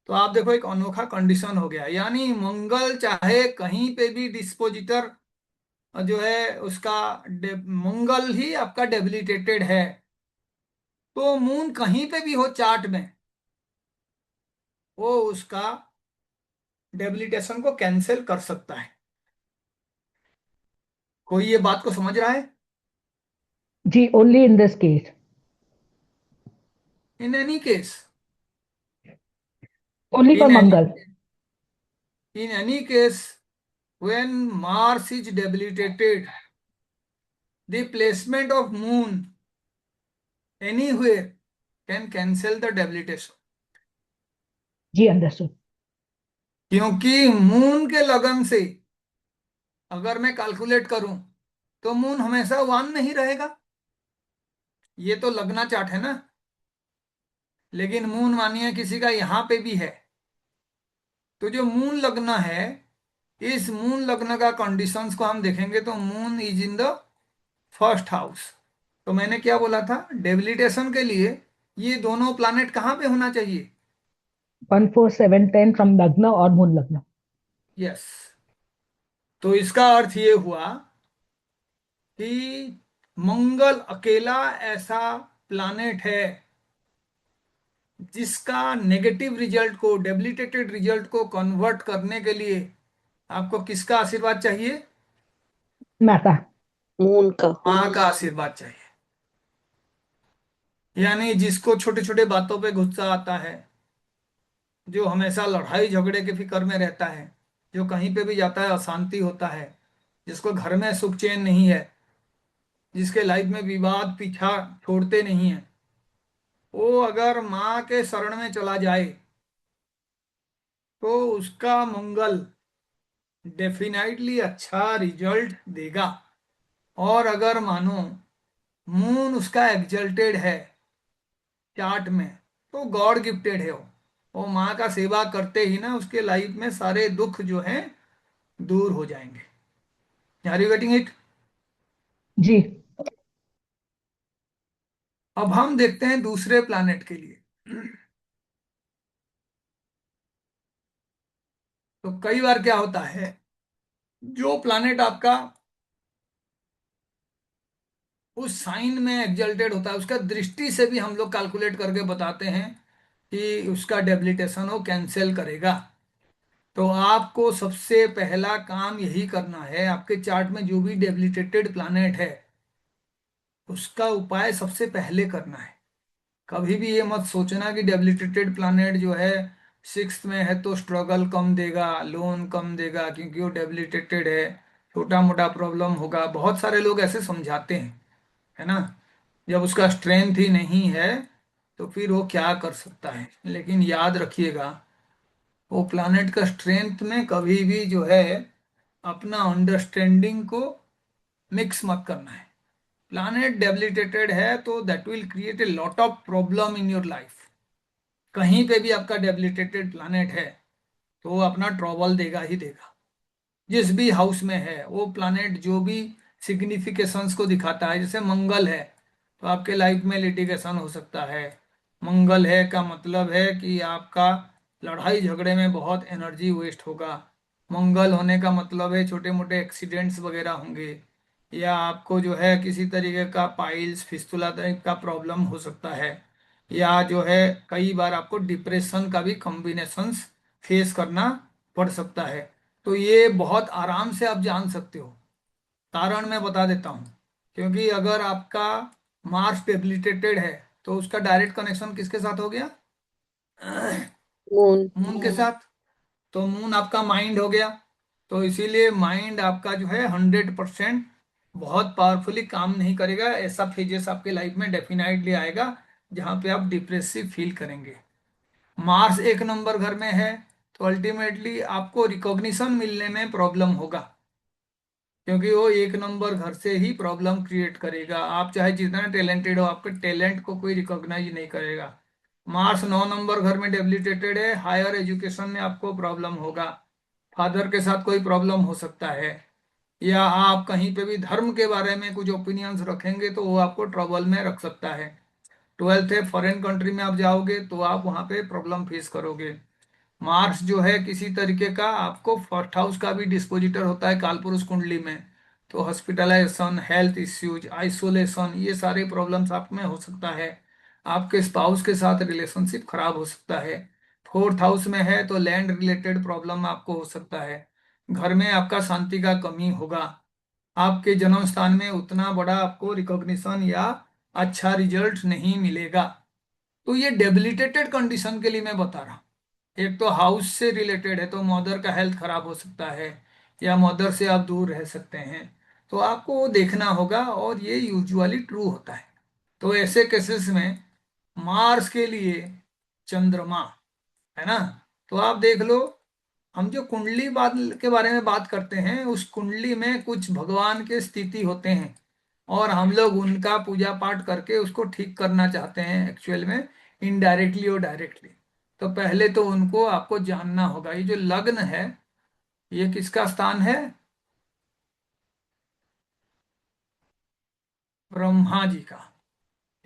तो आप देखो, एक अनोखा कंडीशन हो गया। यानी मंगल चाहे कहीं पे भी डिस्पोजिटर जो है उसका मंगल ही आपका डेबिलिटेटेड है, तो मून कहीं पे भी हो चार्ट में, वो उसका डेबिलिटेशन को कैंसिल कर सकता है। कोई ये बात को समझ रहा है? जी, only in this case. In any case, only for in any मंगल। In any case, when Mars is debilitated, the placement of moon anywhere can cancel the debilitation। जी, अंडरस्टूड। क्योंकि मून के लगन से अगर मैं कैलकुलेट करूं तो मून हमेशा 1 में ही रहेगा। ये तो लगना चार्ट है ना। लेकिन मून मानिए किसी का यहां पे भी है, तो जो मून लगना है, इस मून लगन का कंडीशंस को हम देखेंगे तो moon is in the first house. तो मैंने क्या बोला था, डेबिलिटेशन के लिए ये दोनों प्लैनेट कहाँ पे होना चाहिए? 1 4 7 10 फ्रॉम लग्न और मून लग्न। यस। तो इसका अर्थ ये हुआ कि मंगल अकेला ऐसा प्लैनेट है जिसका नेगेटिव रिजल्ट को, डेबिलिटेटेड रिजल्ट को कन्वर्ट करने के लिए आपको किसका आशीर्वाद चाहिए? माता। मून का। माँ का आशीर्वाद चाहिए। यानी जिसको छोटे छोटे बातों पे गुस्सा आता है, जो हमेशा लड़ाई झगड़े के फिक्र में रहता है, जो कहीं पे भी जाता है अशांति होता है, जिसको घर में सुख चैन नहीं है, जिसके लाइफ में विवाद पीछा छोड़ते नहीं है, वो अगर माँ के शरण में चला जाए तो उसका मंगल डेफिनेटली अच्छा रिजल्ट देगा। और अगर मानो मून उसका एग्जल्टेड है चार्ट में, तो गॉड गिफ्टेड है वो माँ का सेवा करते ही ना उसके लाइफ में सारे दुख जो हैं दूर हो जाएंगे। Are you getting it? जी। अब हम देखते हैं दूसरे प्लैनेट के लिए। तो कई बार क्या होता है, जो प्लैनेट आपका उस साइन में एग्जल्टेड होता है, उसका दृष्टि से भी हम लोग कैलकुलेट करके बताते हैं कि उसका डेबिलिटेशन वो कैंसिल करेगा। तो आपको सबसे पहला काम यही करना है, आपके चार्ट में जो भी डेबिलिटेटेड प्लैनेट है उसका उपाय सबसे पहले करना है। कभी भी ये मत सोचना कि डेबिलिटेटेड प्लैनेट जो है 6th में है तो स्ट्रगल कम देगा, लोन कम देगा, क्योंकि वो डेबिलिटेटेड है, छोटा मोटा प्रॉब्लम होगा। बहुत सारे लोग ऐसे समझाते हैं, है ना। जब उसका स्ट्रेंथ ही नहीं है तो फिर वो क्या कर सकता है। लेकिन याद रखिएगा, वो प्लैनेट का स्ट्रेंथ में कभी भी जो है अपना अंडरस्टैंडिंग को मिक्स मत करना है। प्लैनेट डेबिलिटेटेड है तो that will create a lot of problem in your life. कहीं पे भी आपका डेबिलिटेटेड प्लैनेट है तो वो अपना ट्रबल देगा ही देगा। जिस भी हाउस में है वो प्लैनेट, जो भी सिग्निफिकेशंस को दिखाता है, जैसे मंगल है तो आपके लाइफ में लिटिगेशन हो सकता है। मंगल है का मतलब है कि आपका लड़ाई झगड़े में बहुत एनर्जी वेस्ट होगा। मंगल होने का मतलब है छोटे मोटे एक्सीडेंट्स वगैरह होंगे, या आपको जो है किसी तरीके का पाइल्स फिस्टुला टाइप का प्रॉब्लम हो सकता है, या जो है कई बार आपको डिप्रेशन का भी कॉम्बिनेशंस फेस करना पड़ सकता है। तो ये बहुत आराम से आप जान सकते हो। कारण मैं बता देता हूँ। क्योंकि अगर आपका मार्स डेबिलिटेटेड है तो उसका डायरेक्ट कनेक्शन किसके साथ हो गया? मून। मून के साथ। तो मून आपका माइंड हो गया। तो इसीलिए माइंड आपका जो है 100% बहुत पावरफुली काम नहीं करेगा। ऐसा फेजेस आपके लाइफ में डेफिनेटली आएगा जहाँ पे आप डिप्रेसिव फील करेंगे। मार्स एक नंबर घर में है तो अल्टीमेटली आपको रिकॉग्निशन मिलने में प्रॉब्लम होगा, क्योंकि वो एक नंबर घर से ही प्रॉब्लम क्रिएट करेगा। आप चाहे जितना टैलेंटेड हो, आपके टैलेंट को कोई रिकॉग्नाइज नहीं करेगा। मार्स 9 नंबर घर में डेबिलिटेटेड है, हायर एजुकेशन में आपको प्रॉब्लम होगा। फादर के साथ कोई प्रॉब्लम हो सकता है, या आप कहीं पे भी धर्म के बारे में कुछ ओपिनियंस रखेंगे तो वो आपको ट्रबल में रख सकता है। 12th है, फॉरेन कंट्री में आप जाओगे तो आप वहां पे प्रॉब्लम फेस करोगे। मार्स जो है किसी तरीके का आपको फर्स्ट हाउस का भी डिस्पोजिटर होता है कालपुरुष कुंडली में। तो हॉस्पिटलाइजेशन, हेल्थ इश्यूज, आइसोलेशन, ये सारे प्रॉब्लम्स आप में हो सकता है। आपके स्पाउस के साथ रिलेशनशिप खराब हो सकता है। फोर्थ हाउस में है तो लैंड रिलेटेड प्रॉब्लम आपको हो सकता है। घर में आपका शांति का कमी होगा। आपके जन्म स्थान में उतना बड़ा आपको रिकॉग्निशन या अच्छा रिजल्ट नहीं मिलेगा। तो ये डेबिलिटेटेड कंडीशन के लिए मैं बता रहा हूँ। एक तो हाउस से रिलेटेड है तो मदर का हेल्थ खराब हो सकता है, या मदर से आप दूर रह सकते हैं। तो आपको वो देखना होगा, और ये यूजुअली ट्रू होता है। तो ऐसे केसेस में मार्स के लिए चंद्रमा है ना। तो आप देख लो, हम जो कुंडली बात के बारे में बात करते हैं, उस कुंडली में कुछ भगवान के स्थिति होते हैं, और हम लोग उनका पूजा पाठ करके उसको ठीक करना चाहते हैं एक्चुअल में, इनडायरेक्टली और डायरेक्टली। तो पहले तो उनको आपको जानना होगा। ये जो लग्न है, ये किसका स्थान है? ब्रह्मा जी का।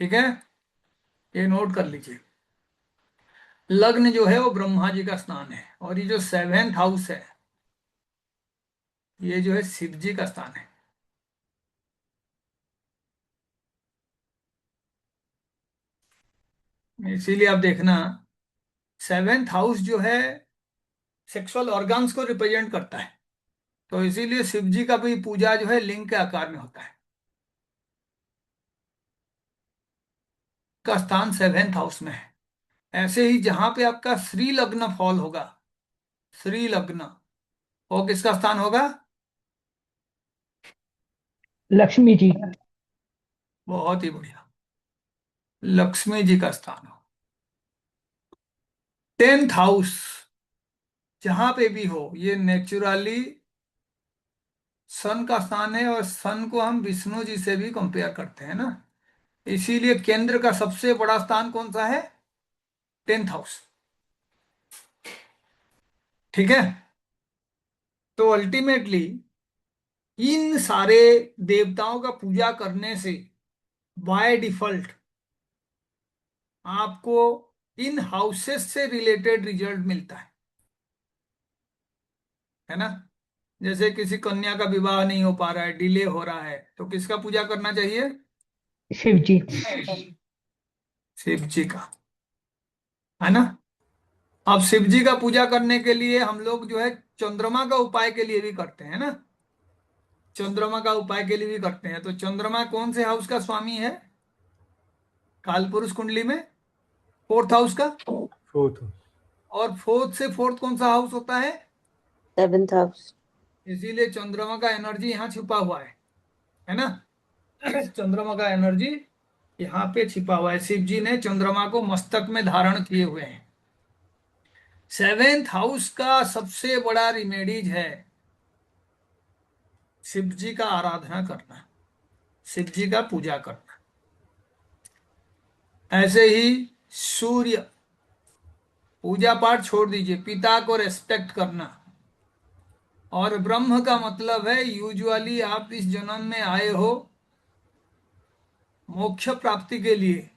ठीक है, ये नोट कर लीजिए। लग्न जो है वो ब्रह्मा जी का स्थान है, और ये जो सेवेंथ हाउस है, ये जो है शिव जी का स्थान है। इसीलिए आप देखना, सेवेंथ हाउस जो है सेक्सुअल ऑर्गन्स को रिप्रेजेंट करता है। तो इसीलिए शिव जी का भी पूजा जो है लिंग के आकार में होता है। का स्थान सेवेंथ हाउस में है। ऐसे ही जहां पे आपका श्री लग्न फॉल होगा, श्री लग्न, वो किसका स्थान होगा? लक्ष्मी जी। बहुत ही बढ़िया, लक्ष्मी जी का स्थान हो। टेंथ हाउस जहां पे भी हो, ये नेचुरली सन का स्थान है, और सन को हम विष्णु जी से भी कंपेयर करते हैं ना। इसीलिए केंद्र का सबसे बड़ा स्थान कौन सा है? Tenth house. ठीक है। तो अल्टीमेटली इन सारे देवताओं का पूजा करने से बाय डिफॉल्ट आपको इन हाउसेस से रिलेटेड रिजल्ट मिलता है ना। जैसे किसी कन्या का विवाह नहीं हो पा रहा है, डिले हो रहा है, तो किसका पूजा करना चाहिए? शिव जी। शिव जी का, है ना। अब शिव जी का पूजा करने के लिए हम लोग जो है चंद्रमा का उपाय के लिए भी करते हैं ना। चंद्रमा का उपाय के लिए भी करते हैं। तो चंद्रमा कौन से हाउस का स्वामी है कालपुरुष कुंडली में? फोर्थ हाउस का। फोर्थ। और फोर्थ से फोर्थ कौन सा हाउस होता है? Seventh house. इसीलिए चंद्रमा का एनर्जी यहाँ छिपा हुआ है ना। चंद्रमा का एनर्जी यहाँ पे छिपा हुआ है। शिव जी ने चंद्रमा को मस्तक में धारण किए हुए हैं। सेवेंथ हाउस का सबसे बड़ा रिमेडीज है शिव जी का आराधना करना, शिव जी का पूजा करना। ऐसे ही सूर्य, पूजा पाठ छोड़ दीजिए, पिता को रेस्पेक्ट करना। और ब्रह्म का मतलब है यूजुअली आप इस जन्म में आए हो मोक्ष प्राप्ति के लिए,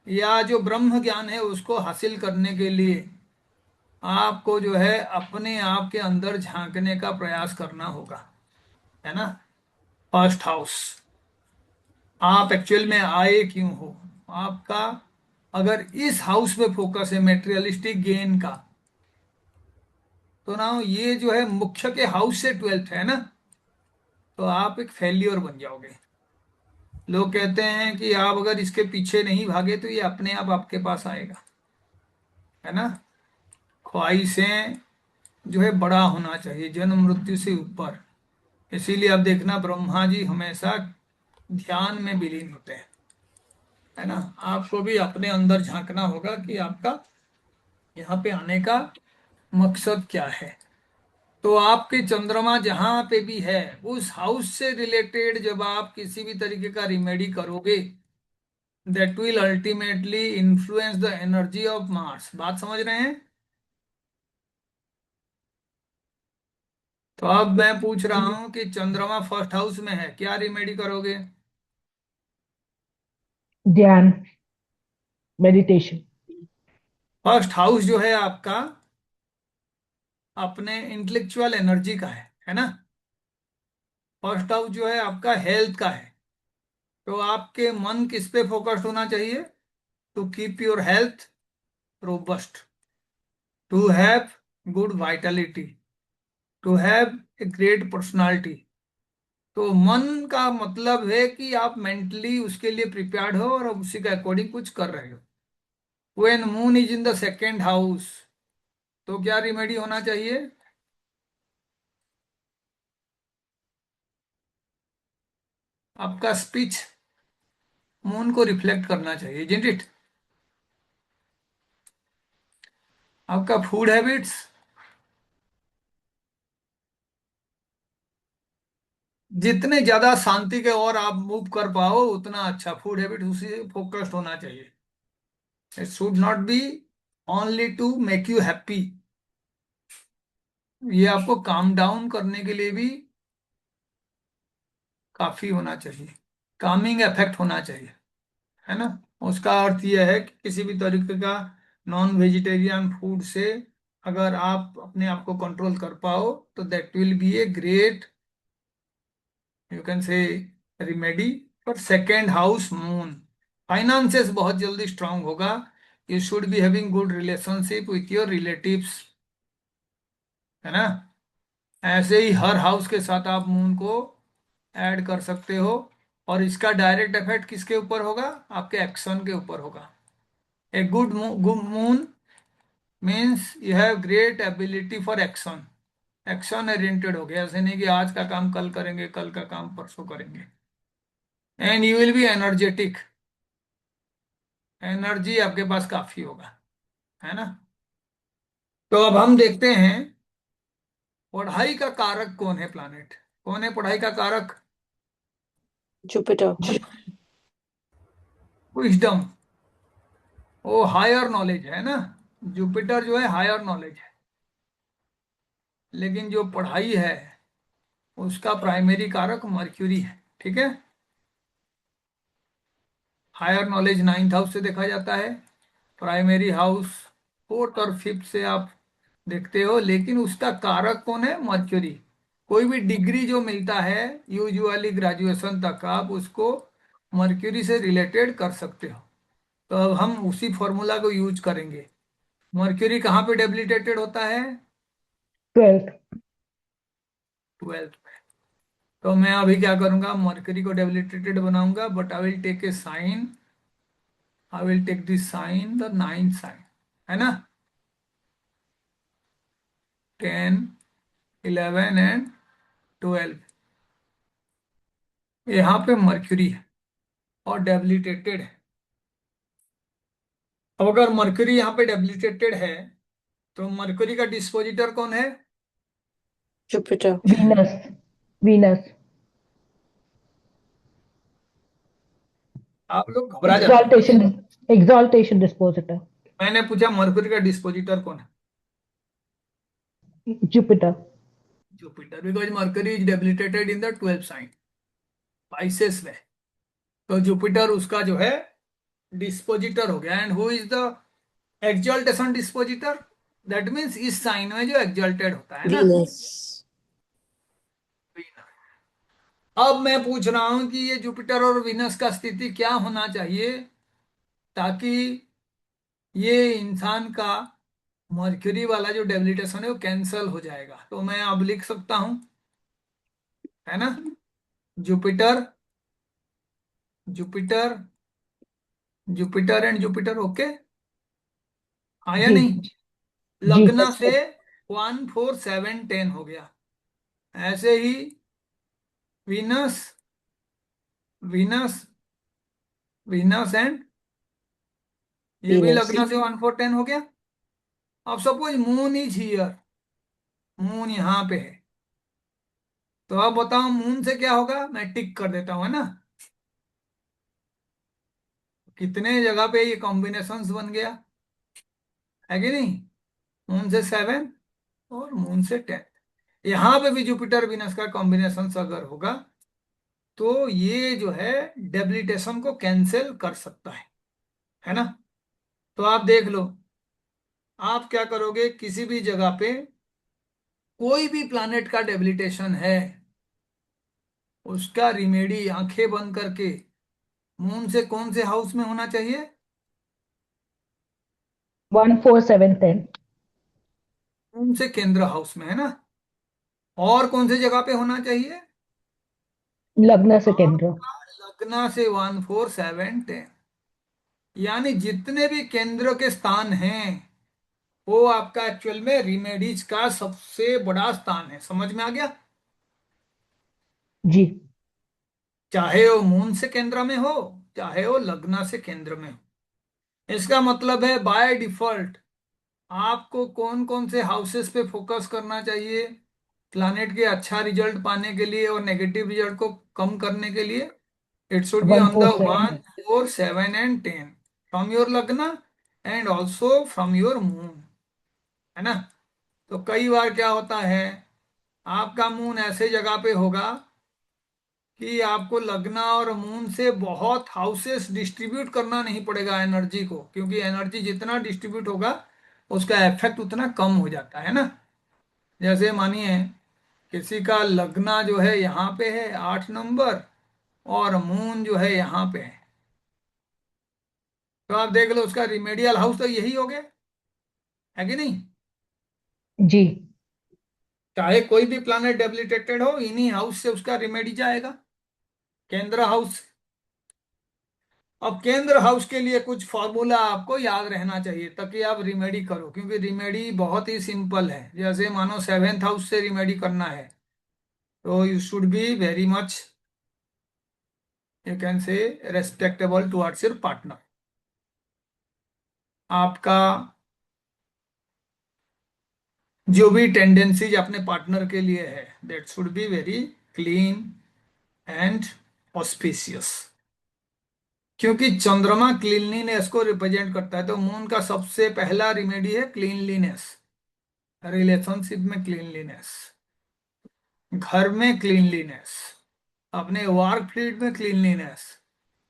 या जो ब्रह्म ज्ञान है उसको हासिल करने के लिए। आपको जो है अपने आप के अंदर झांकने का प्रयास करना होगा, है ना। फर्स्ट हाउस, आप एक्चुअल में आए क्यों हो? आपका अगर इस हाउस में फोकस है मेटेरियलिस्टिक गेन का, तो ना ये जो है मुख्य के हाउस से 12th है ना, तो आप एक फेल्योर बन जाओगे। लोग कहते हैं कि आप अगर इसके पीछे नहीं भागे तो ये अपने आप आपके पास आएगा, है ना। ख्वाहिशें जो है बड़ा होना चाहिए, जन्म मृत्यु से ऊपर। इसीलिए आप देखना ब्रह्मा जी हमेशा ध्यान में विलीन होते हैं, है ना। आपको भी अपने अंदर झांकना होगा कि आपका यहाँ पे आने का मकसद क्या है। तो आपके चंद्रमा जहां पे भी है, उस हाउस से रिलेटेड जब आप किसी भी तरीके का रिमेडी करोगे, that will ultimately influence the energy of Mars. बात समझ रहे हैं। तो अब मैं पूछ रहा हूं कि चंद्रमा फर्स्ट हाउस में है, क्या रिमेडी करोगे। ध्यान, मेडिटेशन। फर्स्ट हाउस जो है आपका अपने इंटेलेक्चुअल एनर्जी का है ना। फर्स्ट हाउस जो है आपका हेल्थ का है। तो आपके मन किस पे फोकस्ड होना चाहिए, to keep your health robust, to have good vitality, to have a great personality. तो मन का मतलब है कि आप मेंटली उसके लिए प्रिपेयर्ड हो और उसी के अकॉर्डिंग कुछ कर रहे हो। When moon is in the second house, तो क्या रिमेडी होना चाहिए। आपका स्पीच मून को रिफ्लेक्ट करना चाहिए, isn't it? आपका फूड हैबिट्स, जितने ज्यादा शांति के और आप मूव कर पाओ उतना अच्छा। फूड हैबिट उसी फोकस्ड होना चाहिए। It should not be only to make you happy, ये आपको काम डाउन करने के लिए भी काफी होना चाहिए, कामिंग इफेक्ट होना चाहिए, है ना। उसका अर्थ यह है कि किसी भी तरीके का नॉन वेजिटेरियन फूड से अगर आप अपने आप को कंट्रोल कर पाओ तो that will be a great, you can से, remedy for second house moon. Finances बहुत जल्दी स्ट्रांग होगा। You should be having good relationship with your relatives, है ना। ऐसे ही हर हाउस के साथ आप मून को ऐड कर सकते हो। और इसका डायरेक्ट इफेक्ट किसके ऊपर होगा, आपके एक्शन के ऊपर होगा। A good moon means you have great ability for action. Action oriented हो गया, ऐसे नहीं कि आज का काम कल करेंगे, कल का काम परसों करेंगे। And you will be energetic, energy आपके पास काफी होगा, है ना। तो अब हम देखते हैं पढ़ाई का कारक कौन है, प्लैनेट कौन है पढ़ाई का कारक। Jupiter. विजडम, वो हायर नॉलेज है ना। जुपिटर जो है हायर नॉलेज है, लेकिन जो पढ़ाई है उसका प्राइमरी कारक मर्क्यूरी है, ठीक है। हायर नॉलेज नाइन्थ हाउस से देखा जाता है, प्राइमरी हाउस फोर्थ और फिफ्थ से आप देखते हो, लेकिन उसका कारक कौन है, मर्क्यूरी। कोई भी डिग्री जो मिलता है यूजुअली ग्रेजुएशन तक, आप उसको मर्क्यूरी से रिलेटेड कर सकते हो। तो अब हम उसी फॉर्मूला को यूज करेंगे। मर्क्यूरी कहाँ पे डेबिलिटेटेड होता है, 12th। ट्वेल्थ। तो मैं अभी क्या करूंगा, मर्करी को डेबिलिटेटेड बनाऊंगा, but I will take a sign, I will take this sign, the ninth sign, है ना। 10, 11 एंड 12, यहाँ पे मर्क्यूरी है और डेबिलिटेटेड है। अब अगर मर्क्यूरी यहाँ पे डेबिलिटेटेड है तो मर्क्यूरी का डिस्पोजिटर कौन है, Jupiter. वीनस। वीनस। आप लोग घबरा जाते हैं। एग्जॉल्टेशन। Exaltation dispositor. मैंने पूछा मर्क्यूरी का डिस्पोजिटर कौन है, Jupiter. Jupiter, because Mercury is debilitated in the 12th sign, Pisces में। तो जुपिटर उसका जो है डिस्पोजिटर हो गया। And who is the exaltation dispositor, that means इस साइन में जो एक्सल्टेड होता है ना। Venus. अब मैं पूछ रहा हूं कि ये जुपिटर और विनस का स्थिति क्या होना चाहिए ताकि ये इंसान का मर्क्यूरी वाला जो डेबिलिटेशन है वो कैंसल हो जाएगा। तो मैं अब लिख सकता हूं, है ना। Jupiter Jupiter, Jupiter and Jupiter, okay, आया जी नहीं? जी। लग्न से 1 4 7 10 हो गया। ऐसे ही वीनस, वीनस, वीनस एंड, ये भी Venus. लग्न से 1 4 10 हो गया। अब suppose moon is here, moon यहाँ पे है, तो अब बताओ मून से क्या होगा, मैं टिक कर देता हूँ, है ना? कितने जगह पे ये कॉम्बिनेशंस बन गया, है कि नहीं? मून से 7 और मून से 10, यहाँ पे भी जुपिटर वीनस का कॉम्बिनेशन अगर होगा तो ये जो है डेबिलिटेशन को कैंसिल कर सकता है ना? तो आप देख लो, आप क्या करोगे, किसी भी जगह पे कोई भी प्लैनेट का डेबिलिटेशन है, उसका रिमेडी आंखें बंद करके मून से कौन से हाउस में होना चाहिए? 1 4 7 10। मून से केंद्र हाउस में, है ना? और कौन सी जगह पे होना चाहिए? लग्न से केंद्र। आपका लग्न से 1 4 7 10, यानी जितने भी केंद्र के स्थान हैं वो आपका एक्चुअल में रिमेडीज का सबसे बड़ा स्थान है। समझ में आ गया? जी। चाहे वो मून से केंद्र में हो, चाहे वो लग्न से केंद्र में हो। इसका मतलब है बाय डिफॉल्ट आपको कौन कौन से हाउसेस पे फोकस करना चाहिए प्लैनेट के अच्छा रिजल्ट पाने के लिए और नेगेटिव रिजल्ट को कम करने के लिए? It should be one on the four seven 1 4 7 and 10 from your lagna and also from your moon, है ना? तो कई बार क्या होता है, आपका मून ऐसे जगह पे होगा कि आपको लग्न और मून से बहुत हाउसेस डिस्ट्रीब्यूट करना नहीं पड़ेगा एनर्जी को, क्योंकि एनर्जी जितना डिस्ट्रीब्यूट होगा उसका इफेक्ट उतना कम हो जाता है ना? जैसे मानिए किसी का लग्न जो है यहाँ पे है 8 नंबर, और मून जो है यहाँ पे है, तो आप देख लो उसका रिमेडियल हाउस तो यही हो गया, है कि नहीं? जी। चाहे कोई भी प्लैनेट डेबिलिटेटेड हो, इन्हीं हाउस से उसका रिमेडी जाएगा, केंद्र हाउस। अब केंद्र हाउस के लिए कुछ फॉर्मूला आपको याद रहना चाहिए ताकि आप रिमेडी करो, क्योंकि रिमेडी बहुत ही सिंपल है। जैसे मानो 7th हाउस से रिमेडी करना है, तो you should be very much, you can से, रेस्पेक्टेबल टुवर्ड्स योर पार्टनर। आपका जो भी टेंडेंसीज अपने पार्टनर के लिए है, that should be very clean and auspicious, क्योंकि चंद्रमा क्लीनलीनेस को रिप्रेजेंट करता है। तो मून का सबसे पहला रिमेडी है क्लीनलीनेस, रिलेशनशिप में क्लीनलीनेस, घर में क्लीनलीनेस, अपने वर्क फील्ड में क्लीनलीनेस,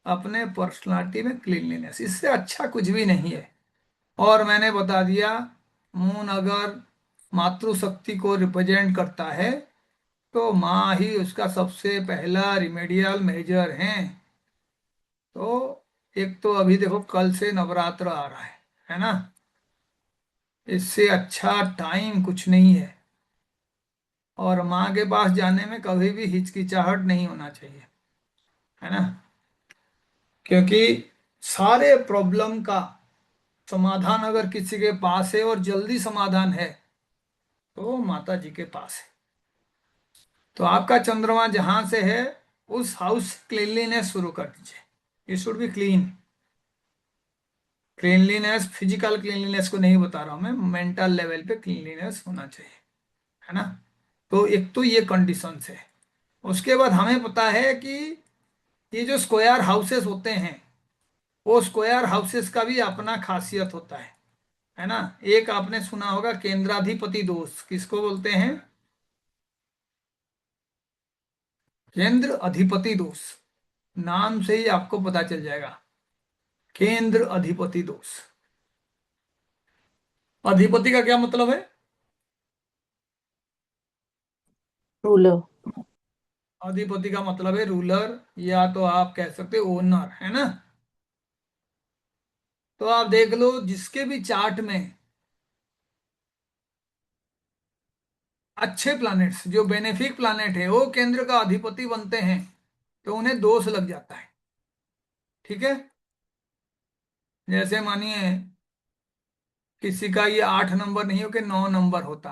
अपने पर्सनालिटी में क्लीनलीनेस, इससे अच्छा कुछ भी नहीं है। और मैंने बता दिया, मून अगर मातृशक्ति को रिप्रेजेंट करता है तो माँ ही उसका सबसे पहला रिमेडियल मेजर है। तो एक तो अभी देखो कल से नवरात्र आ रहा है ना? इससे अच्छा टाइम कुछ नहीं है, और माँ के पास जाने में कभी भी हिचकिचाहट नहीं होना चाहिए, है ना? क्योंकि सारे प्रॉब्लम का समाधान अगर किसी के पास है और जल्दी समाधान है तो माता जी के पास है। तो आपका चंद्रमा जहां से है उस हाउस क्लीनलीनेस शुरू कर दीजिए, it should B clean. Cleanliness physical cleanliness को नहीं बता रहा हूं मैं, मेंटल लेवल पे क्लीनलीनेस होना चाहिए, है ना? तो एक तो ये कंडीशन है। उसके बाद हमें पता है कि ये जो स्क्वायर हाउसेस होते हैं, वो स्क्वायर हाउसेस का भी अपना खासियत होता है ना? एक आपने सुना होगा केंद्राधिपति दोष, किसको बोलते हैं? केंद्र अधिपति दोष, नाम से ही आपको पता चल जाएगा, केंद्र अधिपति दोष। अधिपति का क्या मतलब है? Ruler. अधिपति का मतलब है रूलर, या तो आप कह सकते हो ओनर, है ना? तो आप देख लो जिसके भी चार्ट में अच्छे प्लैनेट्स, जो बेनिफिक प्लैनेट है, वो केंद्र का अधिपति बनते हैं तो उन्हें दोष लग जाता है। ठीक है। जैसे मानिए किसी का ये 8 नंबर नहीं हो के 9 नंबर होता,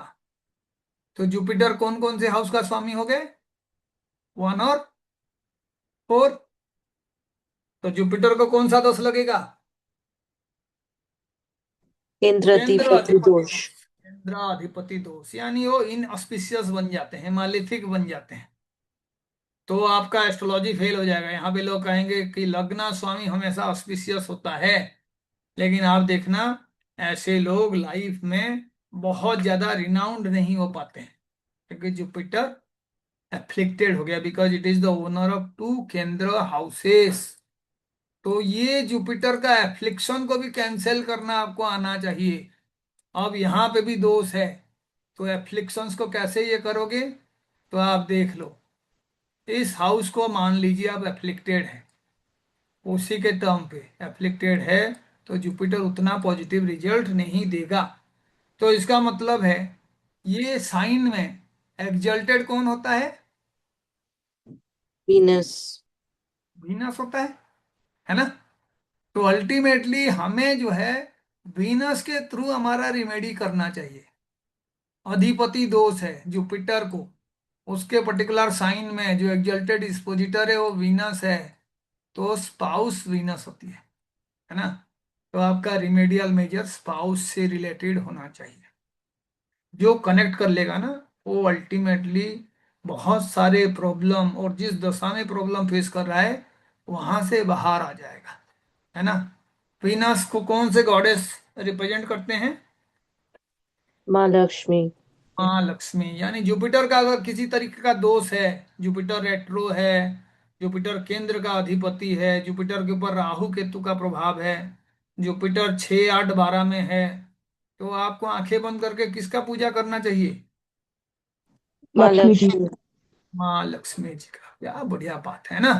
तो जुपिटर कौन कौन से हाउस का स्वामी हो गए? 1 और 4। तो जुपिटर को कौन सा दोष लगेगा? केंद्र केंद्राधिपति अधिपति दोष। दोष। केंद्र अधिपति दोष यानी वो इनऑस्पिशियस बन जाते हैं, मालिफिक बन जाते हैं। तो आपका एस्ट्रोलॉजी फेल हो जाएगा। यहाँ पे लोग कहेंगे कि लग्न स्वामी हमेशा ऑस्पिशियस होता है, लेकिन आप देखना ऐसे लोग लाइफ में बहुत ज्यादा रिनाउंड नहीं हो पाते हैं, क्योंकि जुपिटर एफ्लिक्टेड हो गया, because it is the owner of 2 केंद्र हाउसेस। तो ये जुपिटर का एफ्लिक्शन को भी कैंसिल करना आपको आना चाहिए। अब यहाँ पे भी दोष है, तो एफ्लिक्शंस को कैसे ये करोगे? तो आप देख लो, इस हाउस को मान लीजिए आप एफ्लिक्टेड है, उसी के टर्म पे एफ्लिक्टेड है, तो जुपिटर उतना पॉजिटिव रिजल्ट नहीं देगा। तो इसका मतलब है ये साइन में एग्जल्टेड कौन होता है? वीनस। वीनस होता है ना। तो अल्टीमेटली हमें जो है वीनस के थ्रू हमारा रिमेडी करना चाहिए। अधिपति दोष है जुपिटर को, उसके पर्टिकुलर साइन में जो एग्जल्टेड डिस्पोजिटर है वो वीनस है, तो स्पाउस वीनस होती है ना। तो आपका रिमेडियल मेजर स्पाउस से रिलेटेड होना चाहिए। जो कनेक्ट कर लेगा ना, वो अल्टीमेटली बहुत सारे प्रॉब्लम, और जिस दशा में प्रॉब्लम फेस कर रहा है वहां से बाहर आ जाएगा, है ना। वीनस को कौन से गॉडेस रिप्रेजेंट करते हैं? माँ लक्ष्मी। हाँ लक्ष्मी। यानी जुपिटर का अगर किसी तरीके का दोष है, जुपिटर रेट्रो है, जुपिटर केंद्र का अधिपति है, जुपिटर के ऊपर राहु केतु का प्रभाव है, जुपिटर 6, 8, 12 में है, तो आपको आंखें बंद करके किसका पूजा करना चाहिए? माँ लक्ष्मी जी। लक्ष्मी। माँ लक्ष्मी जी का। क्या बढ़िया बात है ना।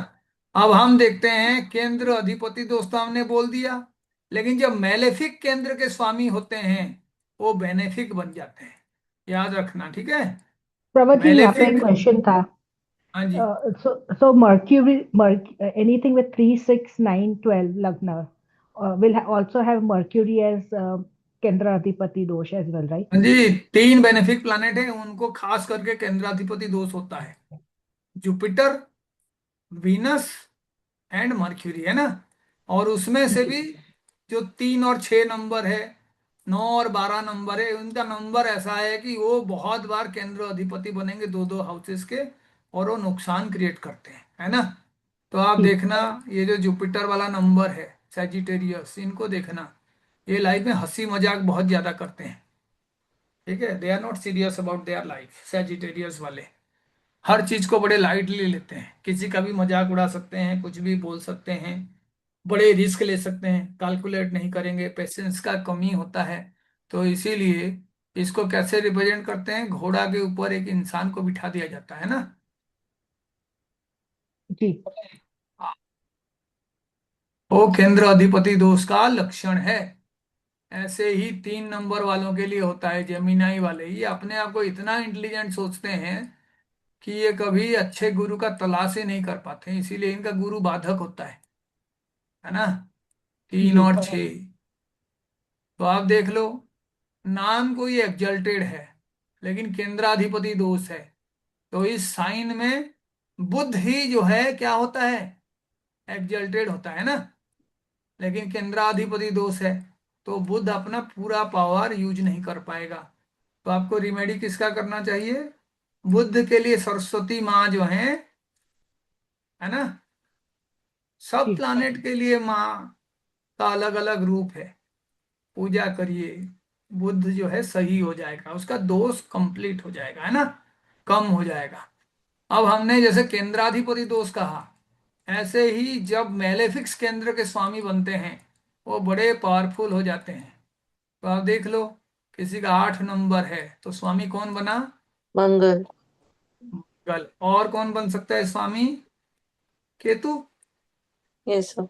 अब हम देखते हैं केंद्र अधिपति दोष तो हमने बोल दिया, लेकिन जब मेलेफिक केंद्र के स्वामी होते हैं वो बेनेफिक बन जाते हैं, याद रखना, ठीक है। प्रभा जी, यहाँ पे एक मेलेफिक। क्वेश्चन था। हाँ जी। So Mercury, anything with 3, 6, 9, 12 Lagna will also have Mercury as Kendra dosh as well, right? हाँ जी, 3 बेनिफिक प्लैनेट है, उनको खास करके केंद्राधिपति दोष होता है। जुपिटर, वीनस एंड मर्क्यूरी, है ना। और उसमें से जी। भी जो 3 और 6 नंबर है, 9 और 12 नंबर है, उनका नंबर ऐसा है कि वो बहुत बार केंद्र अधिपति बनेंगे, दो दो हाउसेस के, और वो नुकसान क्रिएट करते हैं, है ना। तो आप जी। देखना, ये जो जुपिटर वाला नंबर है सैजिटेरियस, इनको देखना, ये लाइफ में हंसी मजाक बहुत ज्यादा करते हैं, ठीक है। They are not serious about their life, Sagittarius वाले हर चीज को बड़े लाइटली लेते हैं, किसी का भी मजाक उड़ा सकते हैं, कुछ भी बोल सकते हैं, बड़े रिस्क ले सकते हैं, कैलकुलेट नहीं करेंगे, पेशेंस का कमी होता है। तो इसीलिए इसको कैसे रिप्रेजेंट करते हैं? घोड़ा के ऊपर एक इंसान को बिठा दिया जाता है ना। जी। वो केंद्र अधिपति दोष का लक्षण है। ऐसे ही 3 नंबर वालों के लिए होता है, जेमिनाई वाले, ये अपने आप को इतना इंटेलिजेंट सोचते हैं कि ये कभी अच्छे गुरु का तलाश ही नहीं कर पाते, इसीलिए इनका गुरु बाधक होता है ना। तीन जी। और छह तो आप देख लो, नाम कोई एग्जल्टेड है लेकिन केंद्राधिपति दोष है, तो इस साइन में बुध ही जो है क्या होता है? एग्जल्टेड होता है ना, लेकिन केंद्राधिपति दोष है, तो बुध अपना पूरा पावर यूज नहीं कर पाएगा। तो आपको रिमेडी किसका करना चाहिए? बुध के लिए सरस्वती माँ जो है ना। सब जी। प्लानेट के लिए माँ का अलग अलग रूप है, पूजा करिए, बुध जो है सही हो जाएगा, उसका दोष कंप्लीट हो जाएगा, है ना, कम हो जाएगा। अब हमने जैसे केंद्राधिपति दोष कहा, ऐसे ही जब मेलेफिक्स केंद्र के स्वामी बनते हैं वो बड़े पावरफुल हो जाते हैं। तो आप देख लो, किसी का 8 नंबर है तो स्वामी कौन बना? मंगल। मंगल। और कौन बन सकता है स्वामी? Ketu, yes sir.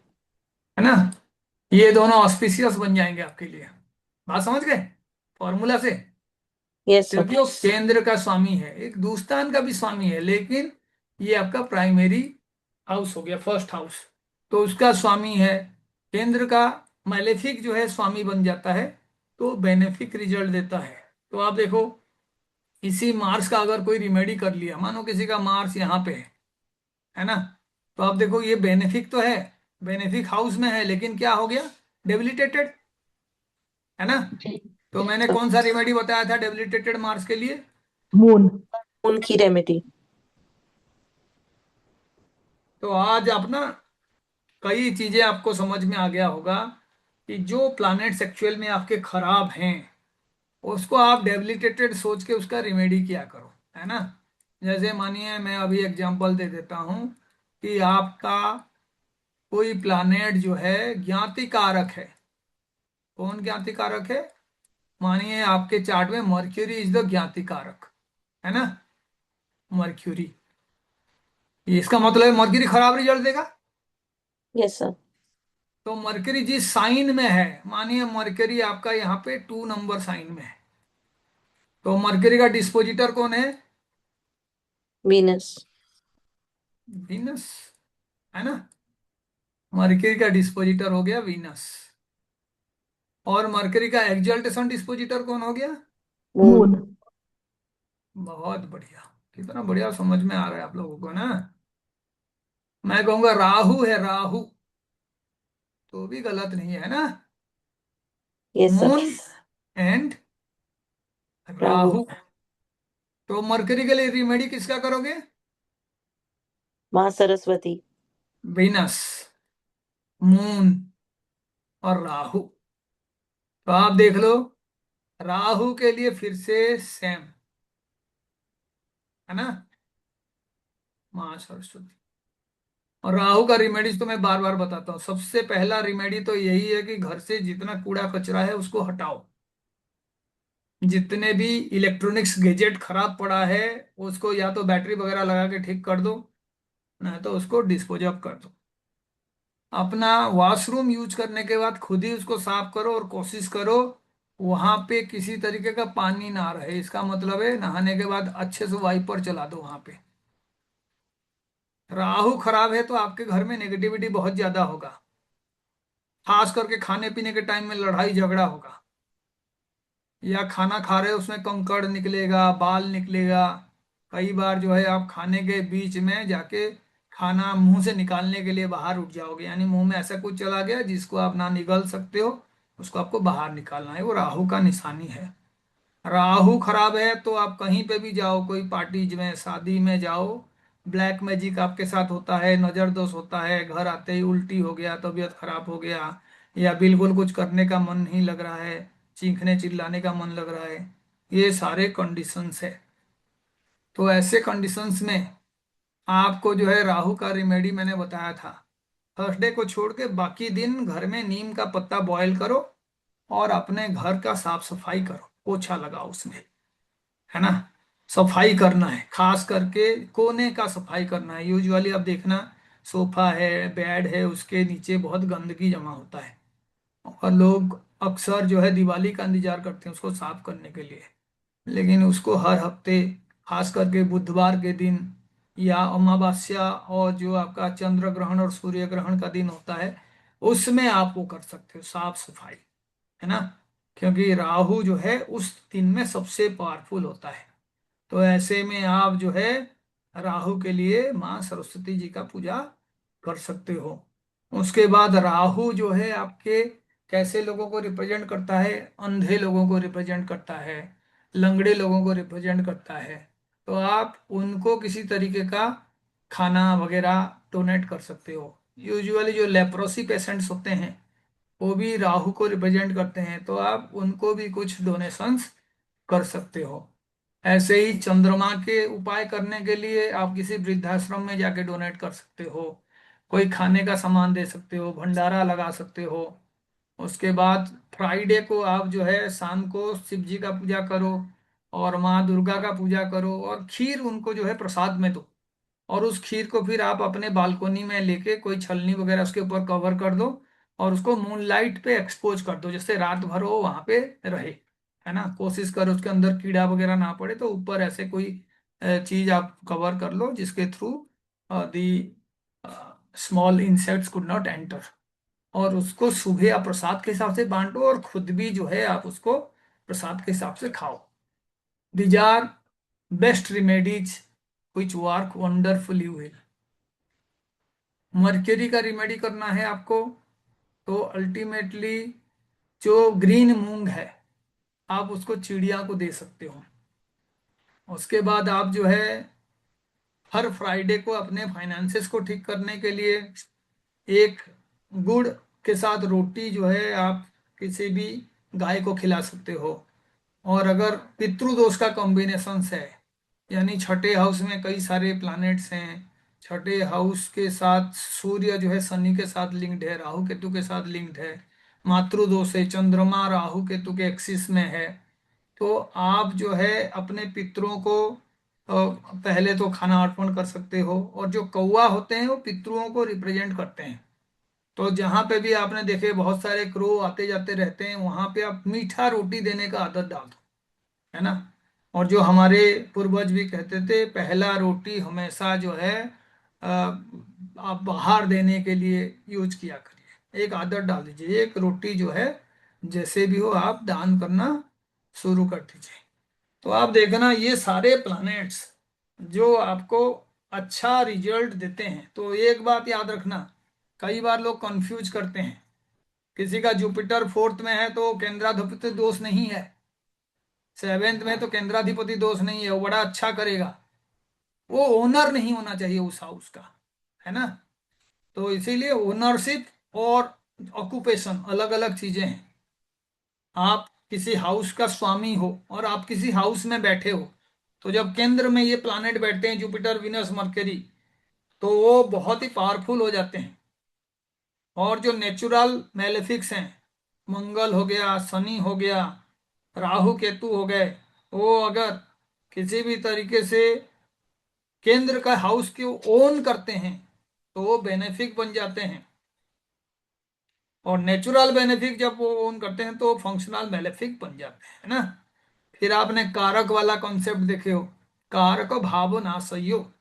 है ना। ये दोनों ऑस्पिशियस बन जाएंगे आपके लिए। बात समझ गए फॉर्मूला से? Yes sir. क्योंकि वो केंद्र का स्वामी है, एक दूसतान का भी स्वामी है, लेकिन ये आपका प्राइमरी हाउस हो गया, फर्स्ट हाउस। तो उसका स्वामी है। केंद्र का मैलेफिक जो है स्वामी बन जाता है, तो बेनिफिक रिजल्ट देता है। तो आप देखो, इसी मार्स का अगर कोई रिमेडी कर लिया, मानो किसी का मार्स यहाँ पे है ना, तो आप देखो ये बेनिफिक तो है, बेनिफिक हाउस में है, लेकिन क्या हो गया, डेबिलिटेटेड, है ना। जी। तो मैंने सब कौन सा रिमेडी बताया था डेबिलिटेटेड मार्स के लिए? मून। उनकी रेमेडी। तो आज आप ना, कई चीजें आपको समझ में आ गया होगा कि जो प्लैनेट्स एक्चुअल में आपके खराब हैं, उसको आप डेबिलिटेटेड सोच के उसका रिमेडी किया करो, है ना। जैसे मानिए मैं अभी एग्जांपल दे देता हूं कि आपका कोई प्लैनेट जो है ज्ञाति कारक है। कौन ज्ञाति कारक है? मानिए आपके चार्ट में मर्क्यूरी इज द ज्ञाति कारक, है ना, मर्क्यूरी। इसका मतलब है मर्क्यूरी खराब रिजल्ट देगा। Yes sir. तो मर्करी जिस साइन में है, मानिए मर्करी आपका यहाँ पे 2 नंबर साइन में है, तो मर्करी का डिस्पोजिटर कौन है? वीनस। वीनस, है ना। मर्करी का डिस्पोजिटर हो गया वीनस। और मर्करी का एक्सल्टेशन डिस्पोजिटर कौन हो गया? मून। मून। बहुत बढ़िया, कितना बढ़िया समझ में आ रहा है आप लोगों को ना। मैं कहूंगा राहु है, राहु, तो भी गलत नहीं है ना। Yes sir. Moon and Rahu. Rahu. तो मरकरी के लिए रिमेडी किसका करोगे? माँ सरस्वती। वीनस, मून और राहु। तो आप देख लो, राहु के लिए फिर से सेम, है ना, माँ सरस्वती। और राहु का रिमेडीज तो मैं बार बार बताता हूँ। सबसे पहला रिमेडी तो यही है कि घर से जितना कूड़ा कचरा है उसको हटाओ। जितने भी इलेक्ट्रॉनिक्स गैजेट खराब पड़ा है, उसको या तो बैटरी वगैरह लगा के ठीक कर दो, नहीं तो उसको डिस्पोज ऑफ कर दो। अपना वॉशरूम यूज करने के बाद खुद ही उसको साफ करो, और कोशिश करो वहां पे किसी तरीके का पानी ना रहे। इसका मतलब है नहाने के बाद अच्छे से वाइपर चला दो वहां पे। राहु खराब है तो आपके घर में नेगेटिविटी बहुत ज्यादा होगा, खास करके खाने पीने के टाइम में लड़ाई झगड़ा होगा, या खाना खा रहे हो उसमें कंकड़ निकलेगा, बाल निकलेगा। कई बार जो है आप खाने के बीच में जाके खाना मुंह से निकालने के लिए बाहर उठ जाओगे, यानी मुंह में ऐसा कुछ चला गया जिसको आप ना निगल सकते हो, उसको आपको बाहर निकालना है। वो राहु का निशानी है। राहु खराब है तो आप कहीं पे भी जाओ, कोई पार्टी में, शादी में जाओ, ब्लैक मैजिक आपके साथ होता है, नजर दोष होता है, घर आते ही उल्टी हो गया, तबीयत खराब हो गया, या बिल्कुल कुछ करने का मन नहीं लग रहा है, चीखने चिल्लाने का मन लग रहा है, ये सारे कंडीशंस है। तो ऐसे कंडीशंस में आपको जो है राहु का रिमेडी मैंने बताया था। थर्सडे को छोड़ के बाकी दिन घर में नीम का पत्ता बॉयल करो, और अपने घर का साफ सफाई करो, पोछा लगाओ उसमें, है ना। सफाई करना है, खास करके कोने का सफाई करना है। यूजुअली आप देखना, सोफा है, बेड है, उसके नीचे बहुत गंदगी जमा होता है, और लोग अक्सर जो है दिवाली का इंतजार करते हैं उसको साफ करने के लिए। लेकिन उसको हर हफ्ते, खास करके बुधवार के दिन या अमावस्या और जो आपका चंद्र ग्रहण और सूर्य ग्रहण का दिन होता है, उसमें आप वो कर सकते हो साफ सफाई, है ना। क्योंकि राहु जो है उस दिन में सबसे पावरफुल होता है। तो ऐसे में आप जो है राहु के लिए माँ सरस्वती जी का पूजा कर सकते हो। उसके बाद राहु जो है आपके कैसे लोगों को रिप्रेजेंट करता है? अंधे लोगों को रिप्रेजेंट करता है, लंगड़े लोगों को रिप्रेजेंट करता है। तो आप उनको किसी तरीके का खाना वगैरह डोनेट कर सकते हो। यूजुअली जो लेप्रोसी पेशेंट्स होते हैं, वो भी राहु को रिप्रेजेंट करते हैं, तो आप उनको भी कुछ डोनेशंस कर सकते हो। ऐसे ही चंद्रमा के उपाय करने के लिए आप किसी वृद्धाश्रम में जाके डोनेट कर सकते हो, कोई खाने का सामान दे सकते हो, भंडारा लगा सकते हो। उसके बाद फ्राइडे को आप जो है शाम को शिव जी का पूजा करो, और माँ दुर्गा का पूजा करो, और खीर उनको जो है प्रसाद में दो। और उस खीर को फिर आप अपने बालकोनी में लेके कोई छलनी वगैरह उसके ऊपर कवर कर दो, और उसको मूनलाइट पे एक्सपोज कर दो, जिससे रात भर वो वहां पे रहे, है ना। कोशिश करो उसके अंदर कीड़ा वगैरह ना पड़े, तो ऊपर ऐसे कोई चीज आप कवर कर लो जिसके through the small insects could not enter. और उसको सुबह आप प्रसाद के हिसाब से बांटो और खुद भी जो है आप उसको प्रसाद के हिसाब से खाओ। These are best remedies which work wonderfully well. Mercury का रिमेडी करना है आपको, तो अल्टीमेटली जो ग्रीन मूंग है आप उसको चिड़िया को दे सकते हो। उसके बाद आप जो है हर फ्राइडे को अपने फाइनेंसेस को ठीक करने के लिए एक गुड़ के साथ रोटी जो है आप किसी भी गाय को खिला सकते हो। और अगर पितृदोष का कॉम्बिनेशन है, यानी छठे हाउस में कई सारे प्लैनेट्स हैं, छठे हाउस के साथ सूर्य जो है शनि के साथ लिंक्ड है, राहु केतु के साथ लिंक्ड है, मातृदोष है, चंद्रमा राहु केतु के एक्सिस में है, तो आप जो है अपने पितरों को पहले तो खाना अर्पण कर सकते हो। और जो कौवा होते हैं वो पितरों को रिप्रेजेंट करते हैं, तो जहां पे भी आपने देखे बहुत सारे क्रो आते जाते रहते हैं, वहां पे आप मीठा रोटी देने का आदत डाल दो, है ना। और जो हमारे पूर्वज भी कहते थे, पहला रोटी हमेशा जो है आप बाहर देने के लिए यूज किया करिए। एक आदत डाल दीजिए, एक रोटी जो है जैसे भी हो आप दान करना शुरू कर दीजिए। तो आप देखना ये सारे प्लैनेट्स जो आपको अच्छा रिजल्ट देते हैं। तो एक बात याद रखना, कई बार लोग कंफ्यूज करते हैं, किसी का जुपिटर फोर्थ में है तो केंद्राधिपति दोष नहीं है, सेवेंथ में तो केंद्राधिपति दोष नहीं है, वो बड़ा अच्छा करेगा, वो ओनर नहीं होना चाहिए उस हाउस का, है ना। तो इसीलिए ओनरशिप और ऑक्यूपेशन अलग अलग चीजें हैं। आप किसी हाउस का स्वामी हो और आप किसी हाउस में बैठे हो, तो जब केंद्र में ये प्लैनेट बैठते हैं जुपिटर विनस मरकरी, तो वो बहुत ही पावरफुल हो जाते हैं। और जो नेचुरल मैलेफिक्स हैं, मंगल हो गया, शनि हो गया, राहु केतु हो गए, वो अगर किसी भी तरीके से केंद्र का हाउस को ओन करते हैं तो वो बेनिफिक बन जाते हैं। और नेचुरल बेनिफिक जब वो ओन करते हैं तो फंक्शनल बेनिफिक बन जाते हैं, है ना। फिर आपने कारक वाला कॉन्सेप्ट देखे हो, कारक भाव नाशयो,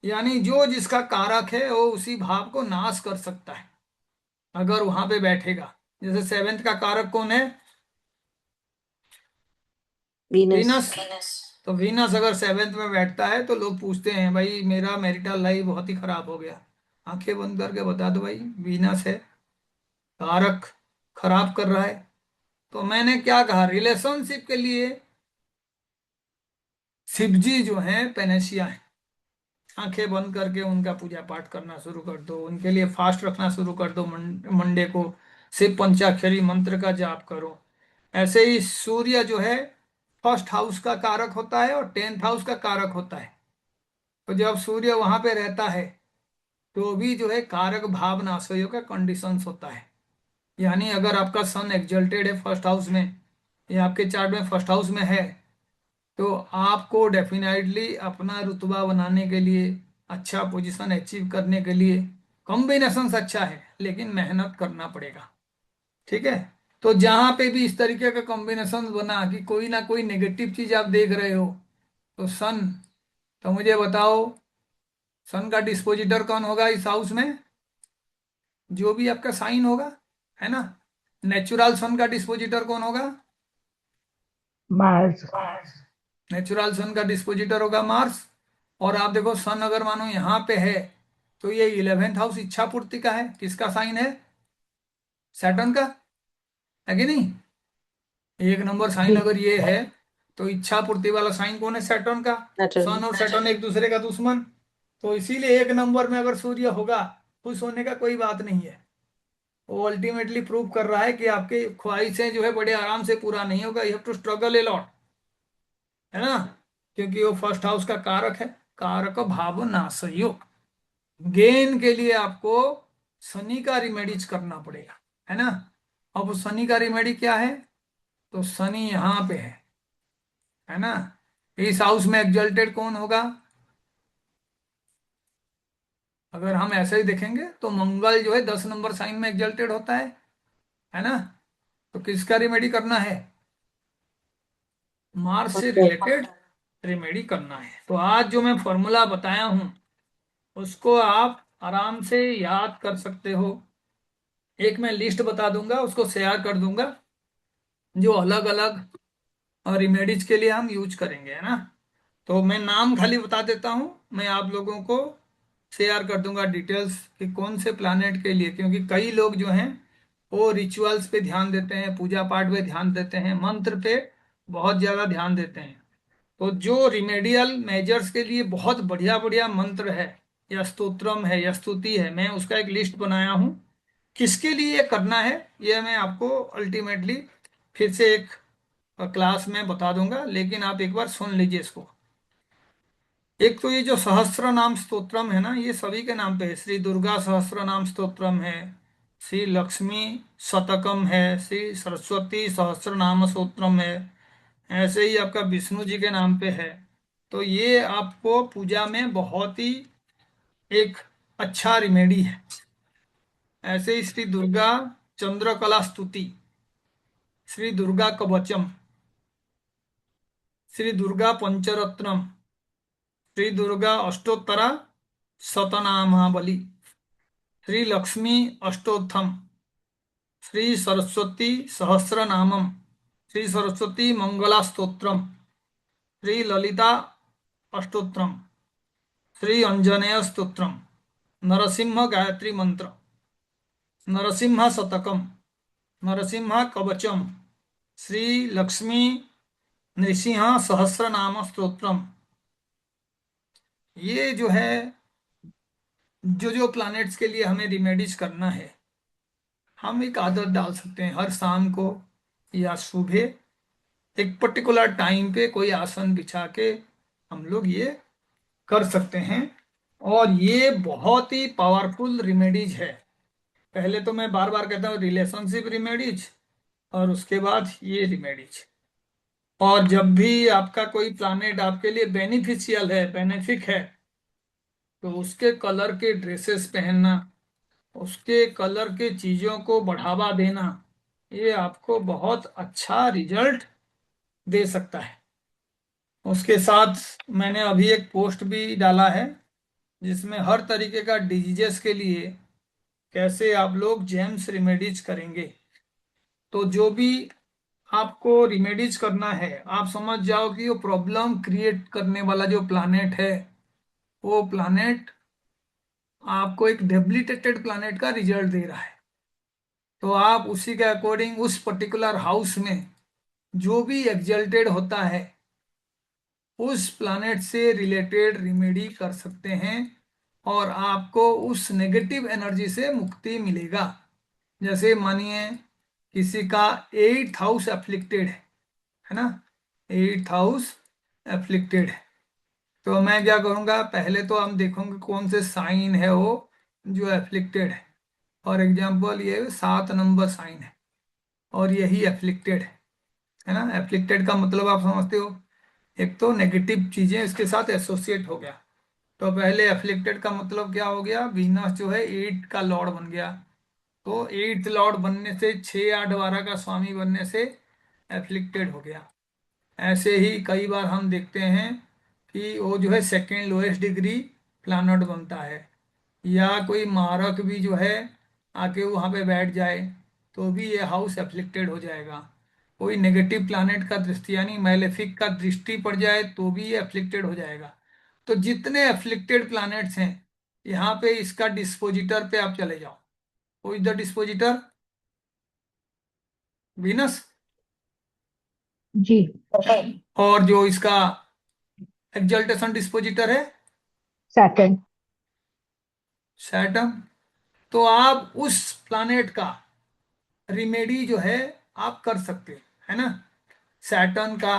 यानी जो जिसका कारक है वो उसी भाव को नाश कर सकता है अगर वहां पे बैठेगा। जैसे सेवेंथ का कारक कौन है? वीनस। वीनस। तो वीनस अगर सेवेंथ में बैठता है तो लोग पूछते हैं भाई मेरा मैरिटल लाइफ बहुत ही खराब हो गया, आंखें बंद करके बता दो भाई वीनस है, कारक खराब कर रहा है। तो मैंने क्या कहा, रिलेशनशिप के लिए शिव जी जो हैं पेनेशिया है, आंखें बंद करके उनका पूजा पाठ करना शुरू कर दो, उनके लिए फास्ट रखना शुरू कर दो, मंडे को शिव पंचाक्षरी मंत्र का जाप करो। ऐसे ही सूर्य जो है फर्स्ट हाउस का कारक होता है और टेंथ हाउस का कारक होता है। तो जब सूर्य वहां पे रहता है तो भी जो है कारक भाव नाशयोग का कंडीशंस होता है। यानी अगर आपका सन एक्जल्टेड है फर्स्ट हाउस में या आपके चार्ट में फर्स्ट हाउस में है, तो आपको डेफिनेटली अपना रुतबा बनाने के लिए, अच्छा पोजीशन अचीव करने के लिए कॉम्बिनेशन अच्छा है लेकिन मेहनत करना पड़ेगा, ठीक है। तो जहां पे भी इस तरीके का कॉम्बिनेशन बना कि कोई ना कोई नेगेटिव चीज आप देख रहे हो, तो सन, तो मुझे बताओ सन का डिस्पोजिटर कौन होगा इस हाउस में? जो भी आपका साइन होगा, है ना। नेचुरल सन का डिस्पोजिटर कौन होगा? मार्स। नेचुरल सन का डिस्पोजिटर होगा मार्स। और आप देखो सन अगर मानो यहाँ पे है तो ये 11th हाउस इच्छा पूर्ति का है, किसका साइन है? सैटर्न का, है कि नहीं। एक नंबर साइन जी। अगर ये है तो इच्छा पूर्ति वाला साइन कौन है? सैटर्न का। सैटर्न। सन और सैटर्न एक दूसरे का दुश्मन, तो इसीलिए एक नंबर में अगर सूर्य होगा खुश होने का कोई बात नहीं है। वो अल्टीमेटली प्रूव कर रहा है कि आपकी ख्वाहिशें जो है बड़े आराम से पूरा नहीं होगा, you have to struggle a lot, है ना। क्योंकि वो फर्स्ट हाउस का कारक है, कारक भाव नाशयोग। गेन के लिए आपको शनि का रिमेडीज करना पड़ेगा, है ना। अब शनि का रिमेडी क्या है? तो शनि यहाँ पे है ना। इस हाउस में एग्जल्टेड कौन होगा? अगर हम ऐसे ही देखेंगे तो मंगल जो है 10 नंबर साइन में एग्जल्टेड होता है ना। तो किसका रिमेडी करना है? मार्स से मंगल। रिलेटेड रिमेडी करना है। तो आज जो मैं फॉर्मूला बताया हूं उसको आप आराम से याद कर सकते हो। एक मैं लिस्ट बता दूंगा, उसको शेयर कर दूंगा, जो अलग अलग रिमेडीज के लिए हम यूज करेंगे, है ना। तो मैं नाम खाली बता देता हूँ, मैं आप लोगों को शेयर कर दूंगा डिटेल्स कि कौन से प्लानेट के लिए, क्योंकि कई लोग जो हैं वो रिचुअल्स पे ध्यान देते हैं, पूजा पाठ पे ध्यान देते हैं, मंत्र पे बहुत ज्यादा ध्यान देते हैं। तो जो रिमेडियल मेजर्स के लिए बहुत बढ़िया बढ़िया मंत्र है या स्तोत्रम है या स्तुति है, मैं उसका एक लिस्ट बनाया हूँ। किसके लिए ये करना है ये मैं आपको अल्टीमेटली फिर से एक क्लास में बता दूंगा, लेकिन आप एक बार सुन लीजिए इसको। एक तो ये जो सहस्त्र नाम स्तोत्रम है ना, ये सभी के नाम पे है। श्री दुर्गा सहस्त्र नाम स्तोत्रम है, श्री लक्ष्मी शतकम है, श्री सरस्वती सहस्त्र नाम स्तोत्रम है, ऐसे ही आपका विष्णु जी के नाम पे है। तो ये आपको पूजा में बहुत ही एक अच्छा रिमेडी है। ऐसे ही श्री दुर्गा चंद्रकला स्तुति, श्री दुर्गा कवचम, श्री दुर्गा पंचरत्नम, श्री दुर्गा अष्टोत्तरा शतनामावली, श्री लक्ष्मी अष्टोत्थम, श्री सरस्वती सहस्रनामम, श्री सरस्वती मंगला स्तोत्रम, श्री ललिता अष्टोत्रम, श्री अंजनेय स्तोत्रम, नरसिंह गायत्री मंत्र, नरसिंह शतकम, नरसिंह कवचम, श्री लक्ष्मी नृसिंह सहस्रनाम स्तोत्रम। ये जो है, जो जो प्लैनेट्स के लिए हमें रिमेडीज करना है, हम एक आदत डाल सकते हैं हर शाम को या सुबह एक पर्टिकुलर टाइम पे कोई आसन बिछा के हम लोग ये कर सकते हैं। और ये बहुत ही पावरफुल रिमेडीज है। पहले तो मैं बार बार कहता हूँ रिलेशनशिप रिमेडीज, और उसके बाद ये रिमेडीज। और जब भी आपका कोई प्लानेट आपके लिए बेनिफिशियल है, बेनिफिक है, तो उसके कलर के ड्रेसेस पहनना, उसके कलर के चीजों को बढ़ावा देना, ये आपको बहुत अच्छा रिजल्ट दे सकता है। उसके साथ मैंने अभी एक पोस्ट भी डाला है जिसमें हर तरीके का डिजीजेस के लिए कैसे आप लोग जेम्स रिमेडीज करेंगे। तो जो भी आपको रिमेडीज करना है, आप समझ जाओ कि वो प्रॉब्लम क्रिएट करने वाला जो प्लानेट है, वो प्लानेट आपको एक डेबिलिटेटेड प्लानेट का रिजल्ट दे रहा है। तो आप उसी के अकॉर्डिंग उस पर्टिकुलर हाउस में जो भी एग्जल्टेड होता है, उस प्लानेट से रिलेटेड रिमेडी कर सकते हैं, और आपको उस नेगेटिव एनर्जी से मुक्ति मिलेगा। जैसे मानिए किसी का 8th हाउस एफ्लिक्टेड है ना, 8th हाउस एफ्लिक्टेड है, तो मैं क्या करूंगा, पहले तो हम देखोगे कौन से साइन है वो जो एफ्लिक्टेड है। फॉर एग्जाम्पल ये 7 नंबर साइन है और यही एफ्लिक्टेड है ना। एफ्लिक्टेड का मतलब आप समझते हो, एक तो नेगेटिव चीजें इसके साथ एसोसिएट हो गया। तो पहले एफ्लिक्टेड का मतलब क्या हो गया, वीनस जो है 8 का लॉर्ड बन गया। तो 8th लॉर्ड बनने से, 6 8 12 का स्वामी बनने से एफ्लिक्टेड हो गया। ऐसे ही कई बार हम देखते हैं कि वो जो है सेकेंड लोएस्ट डिग्री प्लानट बनता है, या कोई मारक भी जो है आके वहां पे बैठ जाए तो भी ये हाउस एफ्लिक्टेड हो जाएगा। कोई नेगेटिव प्लानेट का दृष्टि यानी मैलेफिक का दृष्टि पड़ जाए तो भी ये एफ्लिक्टेड हो जाएगा। तो जितने एफ्लिक्टेड प्लानेट्स हैं, यहाँ पे इसका डिस्पोजिटर पे आप चले जाओ। Who is the dispositor? Venus. जी। और जो इसका एक्सल्टेशन डिस्पोजिटर है, सैटर्न। सैटर्न। तो आप उस प्लानेट का रिमेडी जो है आप कर सकते हैं, है ना, सैटर्न का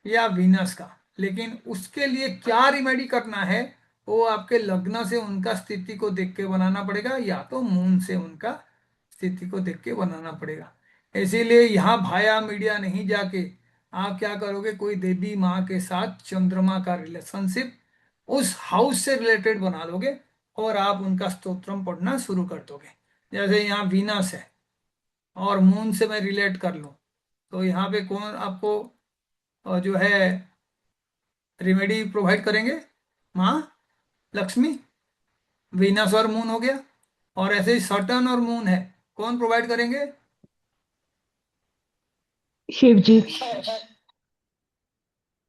या वीनस का। लेकिन उसके लिए क्या रिमेडी करना है, वो आपके लग्न से उनका स्थिति को देख के बनाना पड़ेगा, या तो मून से उनका स्थिति को देख के बनाना पड़ेगा। इसीलिए यहाँ भाया मीडिया नहीं जाके आप क्या करोगे, कोई देवी माँ के साथ चंद्रमा का रिलेशनशिप उस हाउस से रिलेटेड बना लोगे, और आप उनका स्तोत्रम पढ़ना शुरू कर दोगे। जैसे यहाँ वीनस है और मून से मैं रिलेट कर लूँ, तो यहाँ पे कौन आपको जो है रेमेडी प्रोवाइड करेंगे? माँ लक्ष्मी। वीनस और मून हो गया। और ऐसे ही सटर्न और मून है, कौन प्रोवाइड करेंगे? शिव जी।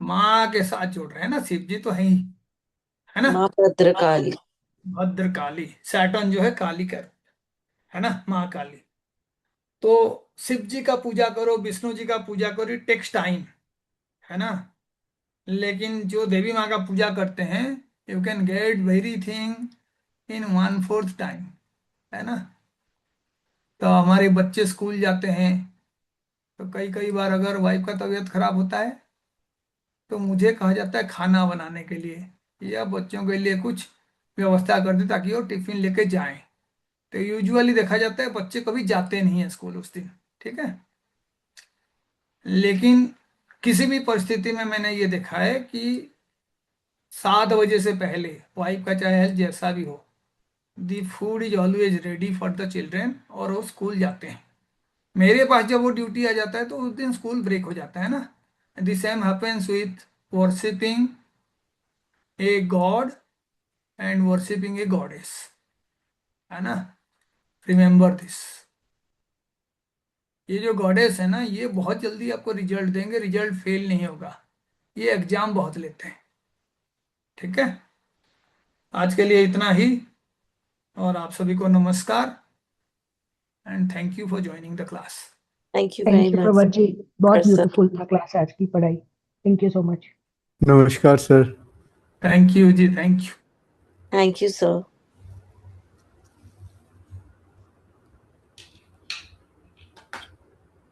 माँ के साथ जोड़ रहे हैं ना, शिव जी तो है ही, है ना। माँ भद्रकाली। भद्रकाली, सैटर्न जो है काली का, है ना, माँ काली। तो शिव जी का पूजा करो, विष्णु जी का पूजा करो, टेक्स टाइम, है ना। लेकिन जो देवी माँ का पूजा करते हैं, you can get very thing in 1/4 time, है ना। तो हमारे बच्चे स्कूल जाते हैं, तो कई कई बार अगर वाइफ का तबीयत खराब होता है, तो मुझे कहा जाता है खाना बनाने के लिए, या बच्चों के लिए कुछ व्यवस्था कर दे ताकि वो टिफिन लेके जाएं। तो यूजुअली देखा जाता है बच्चे कभी जाते नहीं है स्कूल उस दिन, ठीक है। लेकिन किसी भी परिस्थिति में मैंने ये देखा है कि 7 बजे से पहले वाइफ का चाहे हेल्थ जैसा भी हो, दी food is always ready for the children, और वो स्कूल जाते हैं। मेरे पास जब वो ड्यूटी आ जाता है तो उस दिन स्कूल ब्रेक हो जाता है ना। The same happens with worshipping a god and worshipping A goddess, है ना। Remember this. ये जो गॉडेस है ना, ये बहुत जल्दी आपको रिजल्ट देंगे, रिजल्ट फेल नहीं होगा। ये एग्जाम बहुत लेते हैं, ठीक है। आज के लिए इतना ही, और आप सभी को नमस्कार, and thank you for joining the class. Thank you very thank you much प्रवर जी, बहुत सर। ब्यूटीफुल था क्लास आज की पढ़ाई। Thank you so much. नमस्कार सर। थैंक यू जी, thank you. Thank you sir.